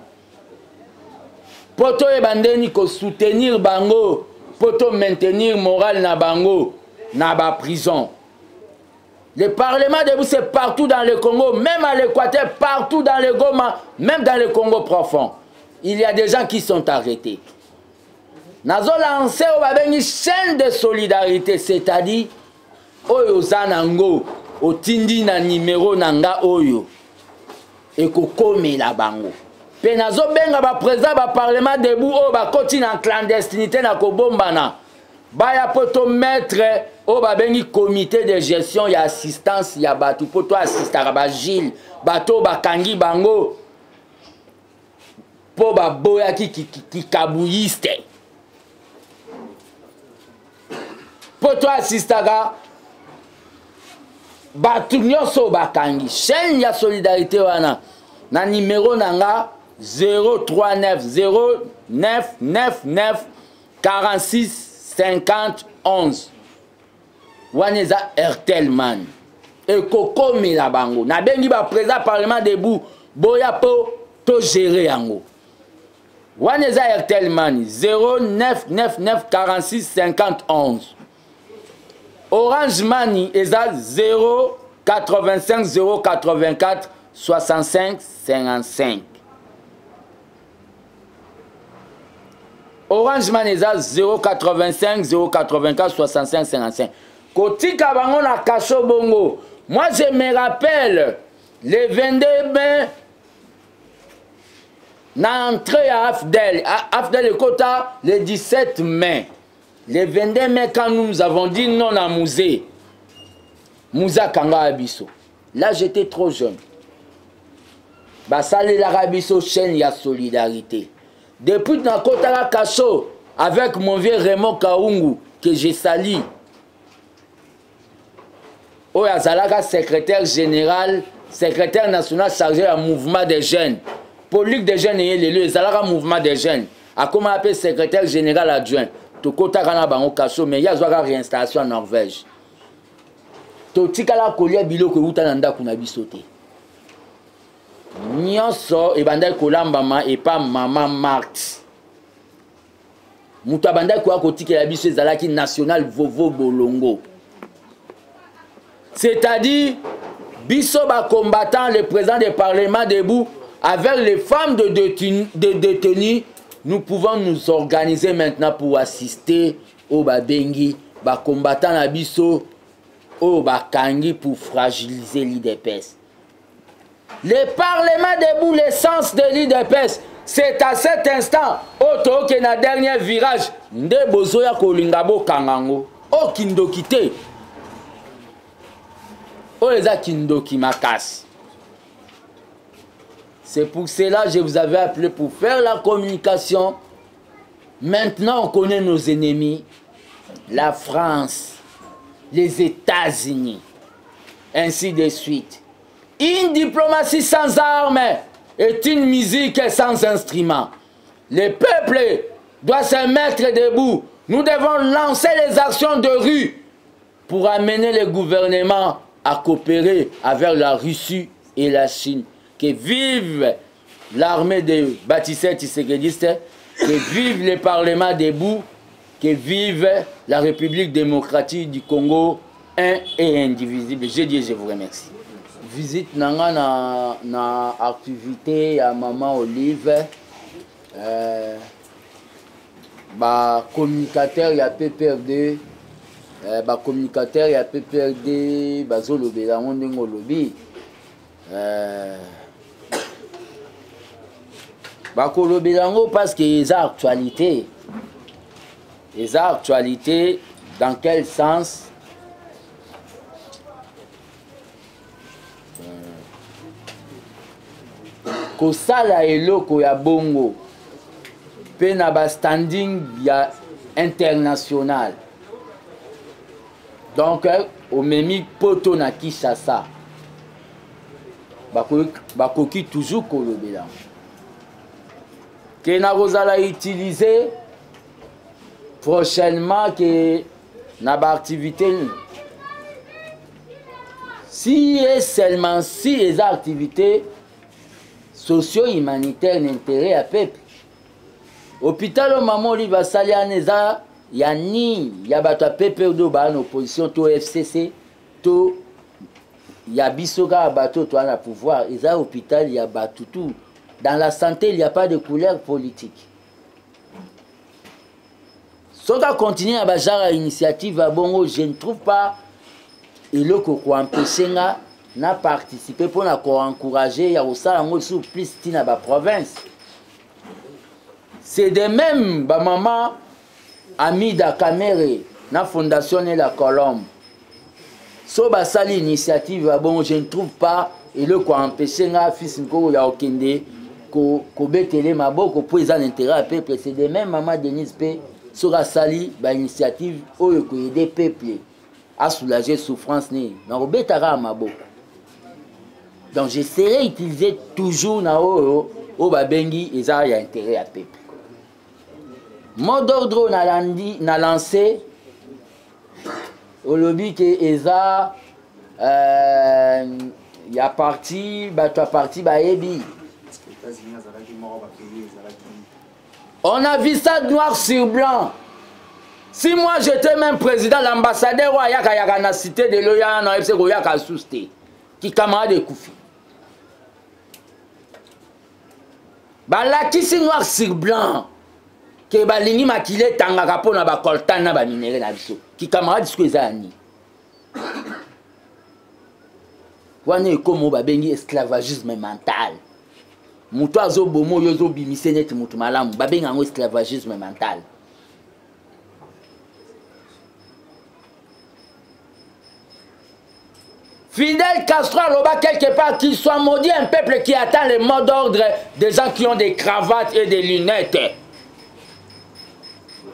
Poto e bandeni ko soutenir bango, poto maintenir moral na bango na ba prison. Le Parlement debout, c'est partout dans le Congo, même à l'Équateur, partout dans le Goma, même dans le Congo profond. Il y a des gens qui sont arrêtés. Nazo lancé une chaîne de solidarité, c'est-à-dire Oyozanango, otindi na numéro nanga oyo ekokomela bango pe nazobenga baprésident baparlement debout oyo bakoti na clandestinité na kobombana baya po tomettre oyo babengi comité de gestion ya assistance ya bato po to assistaka bagile bato bakangi bango po baboyaki kikabuyiste po to assistaka bato nyonso bakangi chaîne ya solidarité wana na numéro nanga 039 0999 46 50 11 wana eza Airtel man ekokomela bango nabengi baprésident parlement debout boya po to gérer yango wana eza Airtel man 0999 46 50 11 Orange Money eza 085 084 65 55 Orange Money eza 085 084 65 55 kotika bango na kasho bongo. Moi je me rappelle le 22 mai na entrée à Afdel Ekota le 17 mai. Le 22 mai, quand nous avons dit non à Mouzé, Mouza Kanga Abisso. Là, j'étais trop jeune. Basale l'Arabisso, chaîne ya solidarité. Depuis Nakotala Kacho, avec mon vieux Raymond Kaungu, que j'ai sali. Oyazalaka, secrétaire général, secrétaire national chargé du mouvement des jeunes. Politique des jeunes et l'élu, Zalaka mouvement des jeunes. A comment appeler secrétaire général adjoint. Tokota kana bango kaso mais ya zwaka réinstallation en Norvège. Totikala kolia biloko uta na ndako na biso te. Nyonso ebanda kolambama et pas maman Marthe. Muta banda ko akotikela biso ezalaki national Vovo Bolongo. C'est-à-dire biso ba combattant le président du parlement debout avec les femmes de détenus. Nous pouvons nous organiser maintenant pour assister au Babengi, aux combattants Nabiso, au Bakangi pour fragiliser l'IDPS. Le Parlement debout, l'essence de l'IDPS, c'est à cet instant, au que na dernier virage, nde bozoya kolingabo kangango, au kindokite, au eza kindoki makas. C'est pour cela que je vous avais appelé pour faire la communication. Maintenant, on connaît nos ennemis. La France, les États-Unis, ainsi de suite. Une diplomatie sans armes est une musique sans instrument. Le peuple doit se mettre debout. Nous devons lancer les actions de rue pour amener le gouvernement à coopérer avec la Russie et la Chine. Que vive l'armée de bâtisseurs tisséguédistes, que vive le Parlement debout, que vive la République démocratique du Congo, un et indivisible. Je dis, je vous remercie. Visite nanga na activité à Maman Olive, communicateur ya PPRD, communicateur ya PPRD, bazolobela ngondengo lobi. Bakolobelango parce que les actualités. Les actualités, dans quel sens? Kosala eloko ya bongo pe na ba standing ya international. Donc au memi poto na Kinshasa. Bakoki toujours kolobelango. Que na rozala utiliser prochainement que na ba activité si et seulement si les activités socio-humanitaires d'intérêt à peuple. Hôpital au Maman Olive Sali aneza yani ya bato peuple do ba en opposition to FCC to ya bisoka bato to na pouvoir eza hôpital ya bato tout. Dans la santé, il n'y a pas de couleur politique. Si on continue à bajar à l'initiative à Bongo, je ne trouve pas et le ko empêcher nga na participer pour na ko encourager ya osala ngo sous plus tina ba province. C'est de même ba maman Amida Kamere na fondation la Colombe. So ba sali initiative bon je ne trouve pas et le ko empêcher nga fils nko ya okende ko betele maboko pour les intérêts à peuple. C'est de même maman Denise P sera sali ba initiative oyo ko aider peuple à soulager souffrance ni na obetara maboko. Donc j'essaierai d'utiliser toujours na oyo o ba bengi eza ya intérêt à peuple. Mot d'ordre na lancé au lobby que eza ya parti bato a parti ba ebi. On a vu ça noir sur blanc. Si moi j'étais même président, l'ambassadeur ou ayaka na cité de l'Oya na FC Goyaka Souste qui camarade de Koufi. Ba la qui c'est noir sur blanc que ba lingi makile tangaka pona ba coltan na ba minéraux na biso qui camarade ce que ça ni. Wane comme ba bengi esclavagisme mental. Mutu azo bomo yozo bimise net mutu malamu ba benga ngo esclavagisme mental. Fidel Castro Loba quelque part qu'il soit maudit un peuple qui attend le mot d'ordre des gens qui ont des cravates et des lunettes.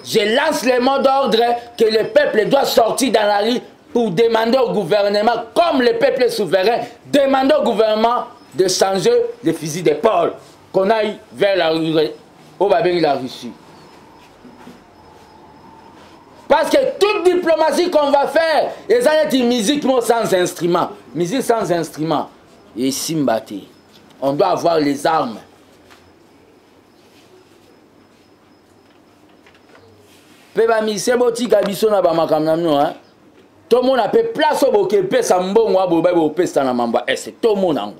Je lance le mot d'ordre que le peuple doit sortir dans la rue pour demander au gouvernement, comme le peuple souverain, demander au gouvernement de changer les fusils d'épaule, qu'on aille vers la rue, au Babel la Russie. Parce que toute diplomatie qu'on va faire, ils ont une musique sans instrument. Musique sans instrument. Et Simbati, on doit avoir les armes. Pebami, c'est boti kabiso na ba makamnamno hein. Tout le monde a fait place au bokepe sambongo abo ba bo pesa na mamba est tout le monde ango.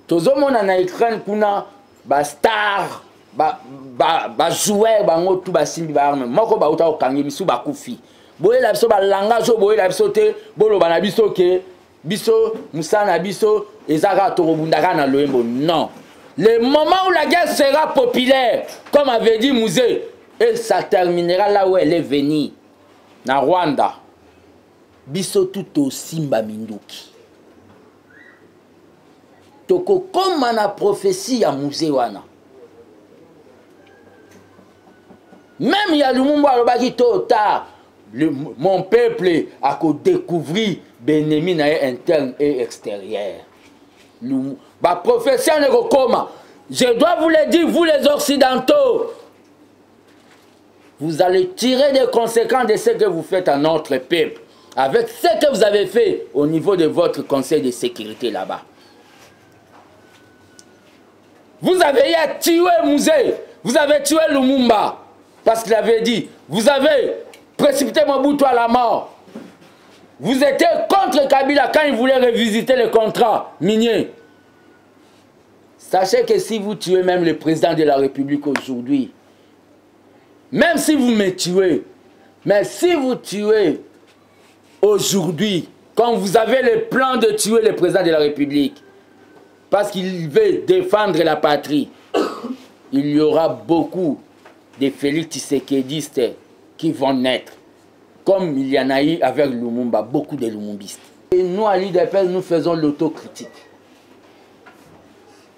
Tout le monde na écran kuna ba star ba joueur bango tout ba simbi ba arme moko ba uta okangi misu ba kufi. Boye la biso ba langage boye la biso te bolo bana biso ke biso musana biso ezaka to bundaka na loembo non. Le moment où la guerre sera populaire comme avait dit Mouzé et ça terminera là où elle est venue, na Rwanda. Biso tout au Simba Minduki. Toko comme na prophétie à Mouzé wana. Même il y a le monde qui tôt tard, mon peuple a découvert l'ennemi interne et extérieur. La prophétie n'est pas comme. Je dois vous le dire, vous les Occidentaux. Vous allez tirer des conséquences de ce que vous faites à notre peuple. Avec ce que vous avez fait au niveau de votre conseil de sécurité là-bas. Vous avez tué Mouzé. Vous avez tué Lumumba. Parce qu'il avait dit, vous avez précipité Mobutu à la mort. Vous étiez contre Kabila quand il voulait revisiter le contrat minier. Sachez que si vous tuez même le président de la République aujourd'hui, même si vous me tuez, mais si vous tuez aujourd'hui, quand vous avez le plan de tuer le président de la République, parce qu'il veut défendre la patrie, il y aura beaucoup de Félix Tshisekedi qui vont naître. Comme il y en a eu avec Lumumba, beaucoup de Lumumbistes. Et nous, à l'IDPS, nous faisons l'autocritique.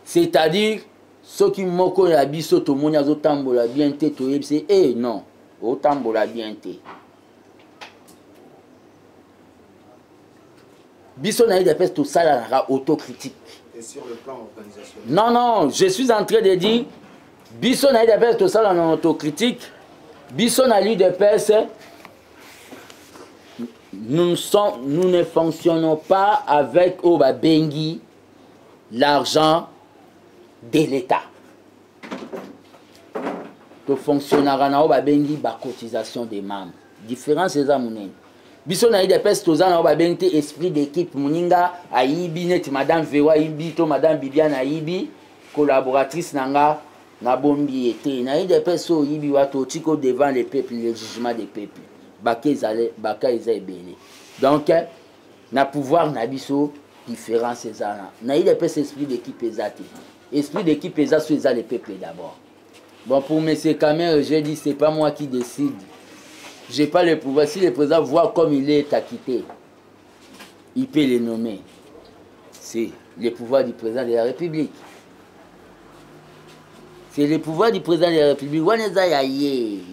C'est-à-dire, ceux qui moko ya biso to monya zo tambola bien te to yebse non, o tambola bien te. Biso na IDPS to sala na autocritique. Et sur le plan organisationnel. Non, je suis en train de dire biso na IDPS to sala na autocritique. Biso na l'IDPS nous ne fonctionnons pas avec Obabengi l'argent de l'État. Nous fonctionnera na Obabengi ba cotisation des membres. Différence est à mon biso na IDPS toza na Obabengi esprit d'équipe muninga aibi net madame Vewa ibi to madame Bibiane aibi collaboratrice nanga na bombi été na IDPS so ibi wato devant les peuples le jugement des peuples. Donc, na pouvoir na biso différence ezana na il peut esprit d'équipe ezate esprit d'équipe eza so eza le peuple d'abord. Bon, pour M. Kamer, j'ai dit c'est pas moi qui décide, j'ai pas le pouvoir. Si le président voit comme il est acquitté, il peut les nommer. C'est le pouvoir du président de la République. C'est le pouvoir du président de la République.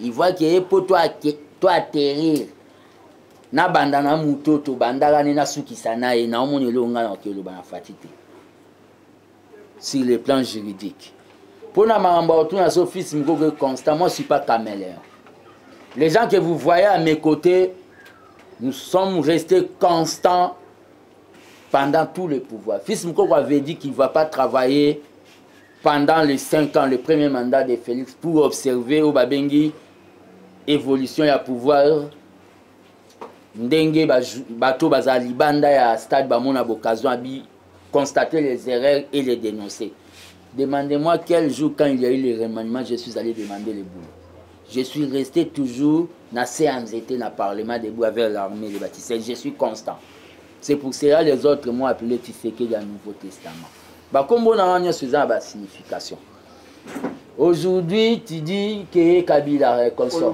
Il voit qu'il est pour toi atterrir. Na bandana mutoto bandala na sukisana et na omonelo nga na kelo bana fatité. Sur le plan juridique. Pour na maramba autour na so fils moko constant, moi je suis pas caméléon. Les gens que vous voyez à mes côtés, nous sommes restés constants pendant tout le pouvoir. Fils Moko avait dit qu'il ne va pas travailler pendant les 5 ans, le premier mandat de Félix, pour observer au Babengi évolution et pouvoir. Ndenge bato bazali banda ya stade bamona bokazo abi constater les erreurs et les dénoncer. Demandez-moi quel jour quand il y a eu le remaniement, je suis allé demander le boulot. Je suis resté toujours dans séance été dans le Parlement debout avec l'armée des bâtisseurs. Je suis constant. C'est pour cela que les autres m'ont appelé Tshisekedi dans le Nouveau Testament. Comme on a une signification. Aujourd'hui, tu dis que Kabila réconcilie.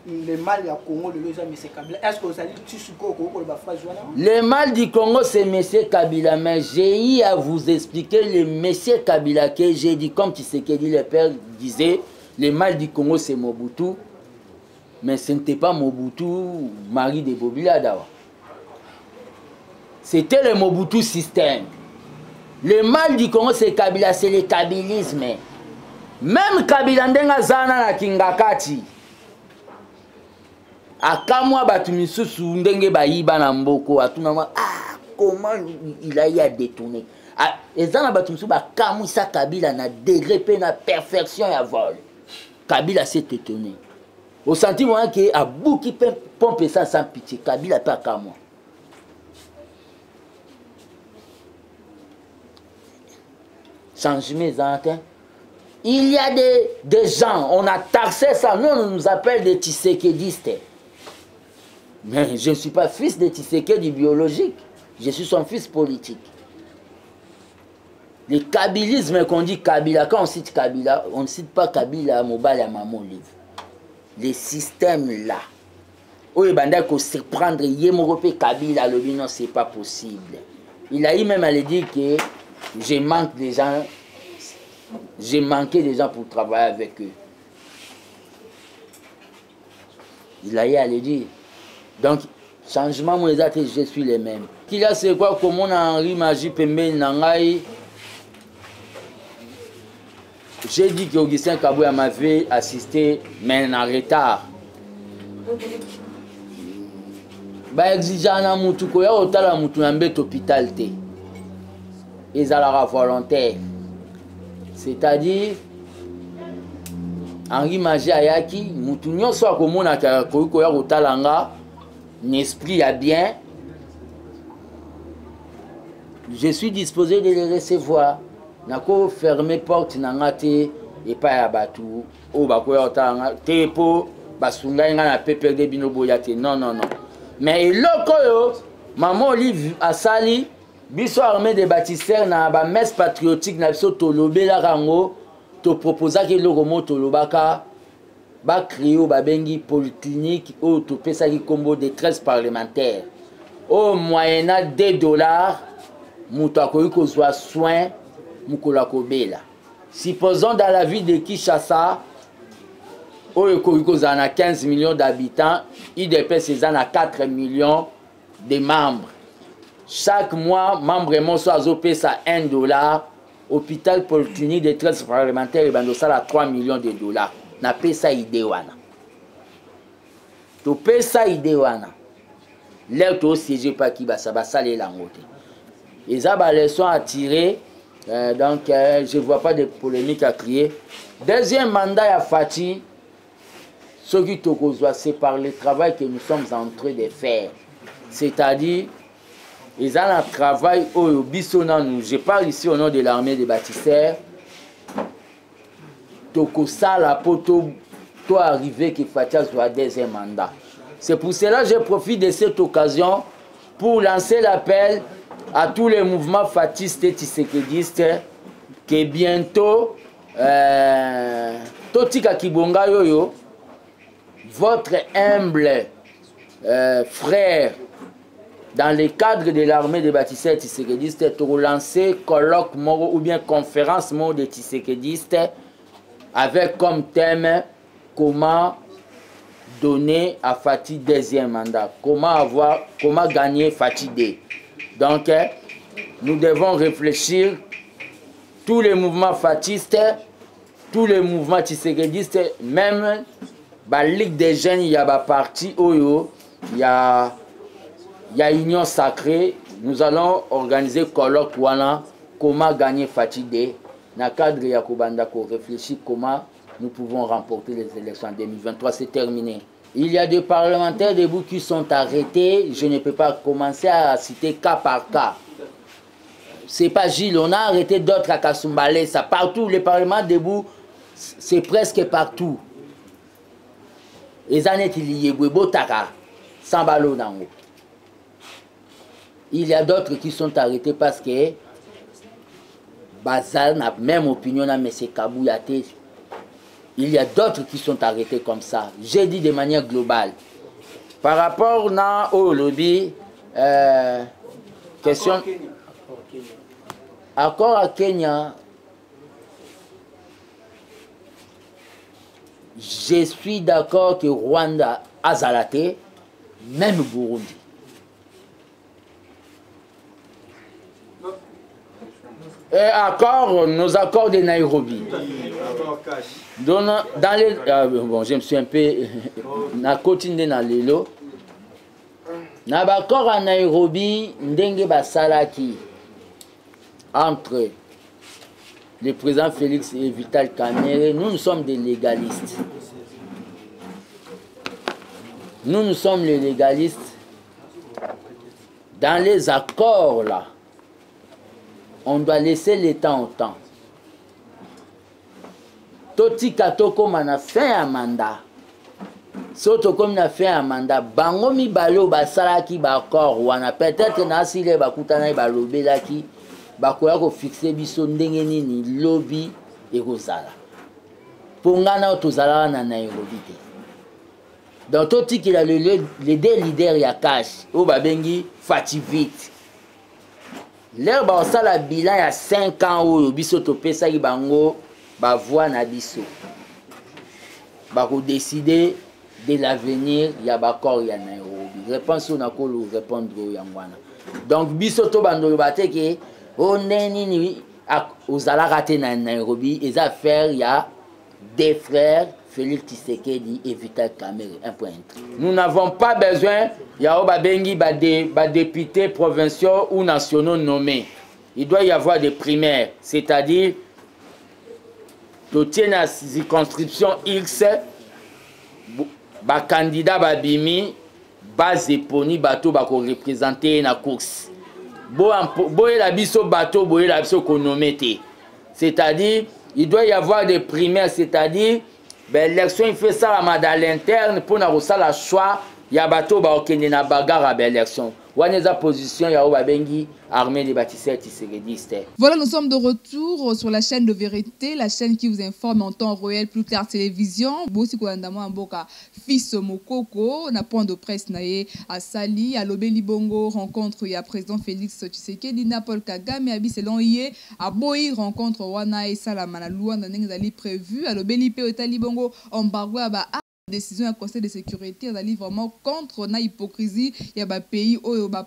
Le mal du Congo, c'est Kabila. Est-ce que vous allez le mal du Congo, c'est M. Kabila. Mais j'ai eu à vous expliquer le M. Kabila que j'ai dit, comme Tshisekedi, le père disait, le mal du Congo, c'est Mobutu. Mais ce n'était pas Mobutu, mari de Bobila Dawa. C'était le Mobutu système. Le mal du Congo, c'est Kabila, c'est le kabilisme. Même Kabila ndenga zana na Kingakati. Akamwa batu misusu ndenge bayiba na mboko atuna comment il a eu à détourner. Ezana batu misusu bakamwisa Kabila na degré pe na perfection ya vol. Kabila s'est étonné. Au sentiment que a bouki pompe ça sans pitié. Kabila pas comme moi. Changement hein. Il y a des gens, on a taxé ça, nous on nous appelle des Tshisekedistes. Mais je ne suis pas fils de Tshisekedi biologique, je suis son fils politique. Le kabilisme qu'on dit Kabila, quand on cite Kabila, on ne cite pas Kabila, Mobile à Maman livre. Les systèmes là, où il va se prendre Yémoropé Kabila, le non, c'est pas possible. Il a eu même à le dire que je manque des gens. J'ai manqué des gens pour travailler avec eux. Il a eu à le dire. Donc, changement, moi, je suis les mêmes. Qu'il y a, c'est quoi, comme on a Henri Magie Pembe Nangaï. J'ai dit que Augustin Kabouya m'avait assisté, mais en retard. Bah, exigeant na mutu ko ya otala mutu na mbet hôpital te. Ezala volontaire. C'est-à-dire, Henri Magie Ayaki, mutu nyonso akomona ka ko ya otalanga, n'esprit a bien. Je suis disposé de les recevoir. Nako fermer porte nangate et pas ya batu. O bako ya otalanga tepo basunga nga na PPRD bino boyate. Non non non. Mais loko yo, maman Olive asali biso armée des bâtisseurs na ba messe patriotique na biso tolobe la rango to proposa ke loko mo tolobaka ba créer ba bengi polyclinique ou to pesa ki combo de 13 parlementaires au moyennant $2 muto akoyi kozwa soin mukola kobela. Supposons dans la ville de Kinshasa où il y a 15 millions d'habitants, il dépasse 4 millions de membres. Chaque mois, membre et mon soit ça $1. Hôpital polyclinique de 13 parlementaires, il y a 3 millions de dollars. Na pesa idéwana. To pesa idéwana. L'air to siège pas qui va ça va saler la montée. Les abalés sont attirés. Donc, je ne vois pas de polémique à crier. Deuxième mandat à Fati. Ce qui c'est par le travail que nous sommes en train de faire. C'est-à-dire, ils ont un travail au Bissona. Je parle ici au nom de l'armée des bâtisseurs. Toko Sala Poto, toi arrivé que Fatia soit deuxième mandat. C'est pour cela que je profite de cette occasion pour lancer l'appel à tous les mouvements fatistes et tshisekédistes que bientôt, Totika Kibonga Yoyo, votre humble frère, dans le cadre de l'armée des bâtisseurs tshisekédistes, pour lancer colloque ou bien conférence des tshisekédistes avec comme thème comment donner à Fati deuxième mandat, comment gagner Fati D. Donc, nous devons réfléchir, tous les mouvements fatistes, tous les mouvements tshisekédistes, même la Ligue des jeunes, il y a un parti Oyo, il y a Union Sacrée, nous allons organiser colloque comment gagner Fati D. Dans le cadre de Yakubanda, pour réfléchir comment nous pouvons remporter les élections en 2023, c'est terminé. Il y a des parlementaires debout qui sont arrêtés. Je ne peux pas commencer à citer cas par cas. C'est pas Gilles, on a arrêté d'autres à Kasumbalé, ça partout. Les parlements debout, c'est presque partout. Il y a d'autres qui sont arrêtés parce que Bazar n'a même opinion à M. Kabouyaté. Il y a d'autres qui sont arrêtés comme ça. J'ai dit de manière globale. Par rapport au lobby, question... Accord à Kenya, je suis d'accord que Rwanda a Zalaté, même Burundi. Et nos accords de Nairobi. Dans les, bon, je me suis un peu continué dans les lots. Dans l'accord à Nairobi, ndenge basalaki entre le président Félix et Vital Kamerhe, nous sommes des légalistes. Nous sommes les légalistes. Dans les accords là, on doit laisser le temps au temps. Toti Katoko m'a fait un mandat. Soto comme na fait un mandat. Bango mi balo basalaki bakor wana peut-être na sile bakutana balobelaki bakoya ko fixer biso ndenge nini lobby ekozala. Pongana tozala na Nairobi te. Donc Toti qu'il a les deux leaders ya cash o babengi Fati vite. L'air ça la bilan il y a 5 ans où biso topesa ki bango ba voix na biso. Ba ko décider de l'avenir ya bakor ya Nairobi. Réponse on a ko répondre ya ngwana. Donc biso to bando baté ke on est ni aux raté na Nairobi les affaires il y a des frères Félix Tshisekedi et Vital Kamerhe 1.1. Nous n'avons pas besoin il y a babengi ba députés provinciaux ou nationaux nommés. Il doit y avoir des primaires, c'est-à-dire tu tiens la circonscription X ba candidat ba bimi base époni bateau ba ko représenter na course. Boye la biso bateau boye la biso konomete. C'est-à-dire il doit y avoir des primaires, c'est-à-dire l'élection il fait ça à l'interne pour na la choix ya bateau ba okende na bagarre à l'élection. Waneza position ya obabengi armée des bâtisseurs tshisekédistes. Voilà, nous sommes de retour sur la chaîne de vérité, la chaîne qui vous informe en temps réel, Plus Clair Télévision. Bosi Kolandamo Amboka, fils Mokoko, na point de presse naé à Sali, à Lobeli Bongo, rencontre ya président Félix Tshisekedi, na Paul Kagame, à Biselon Yé, à Boï, rencontre Wana et Salamana Luanda, n'engali prévu, à Lobeli Pe Otali Bongo, embargo à décision du Conseil de sécurité est vraiment contre la hypocrisie. Il y a des pays où il y a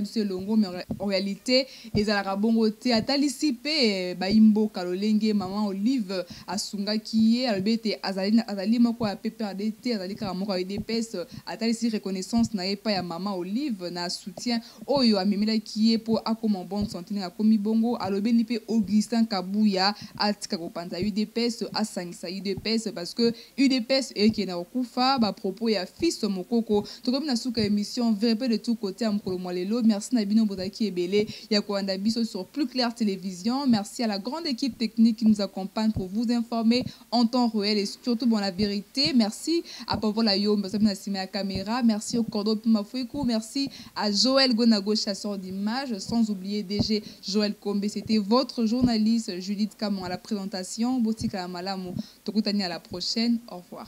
des longo, mais en réalité, les Arabes à Talisipé, Baimbo, Kalolenge, Maman Olive, Asunga qui est, Albete, Azali, Moko, PPRDT, Azali Karamoko, EDPS, à Talisi reconnaissance, n'a pas ya Maman Olive, n'a soutien, Oyo, Amimila qui est pour Akoman Bon Santé, à Komi Bongo, à l'Obélipe Augustin Kabouya, à Tikaropanta, UDPS, à Sangisa, UDPS, parce que UDPS et qui est na kufa ba propos ya fils mokoko to comme na suka émission vérité de tout côté am kolomolelo. Merci na bino botaki ebele ya koanda biso sur Plus Clair Télévision. Merci à la grande équipe technique qui nous accompagne pour vous informer en temps réel et surtout bon la vérité. Merci à Pavola Yom na sima caméra. Merci au Cordo Mafouikou. Merci à Joël Gonago chasseur d'images, sans oublier DG Joël Kombe. C'était votre journaliste Judith Camon à la présentation. Botika Malamu. Tokutani à la prochaine. Au revoir.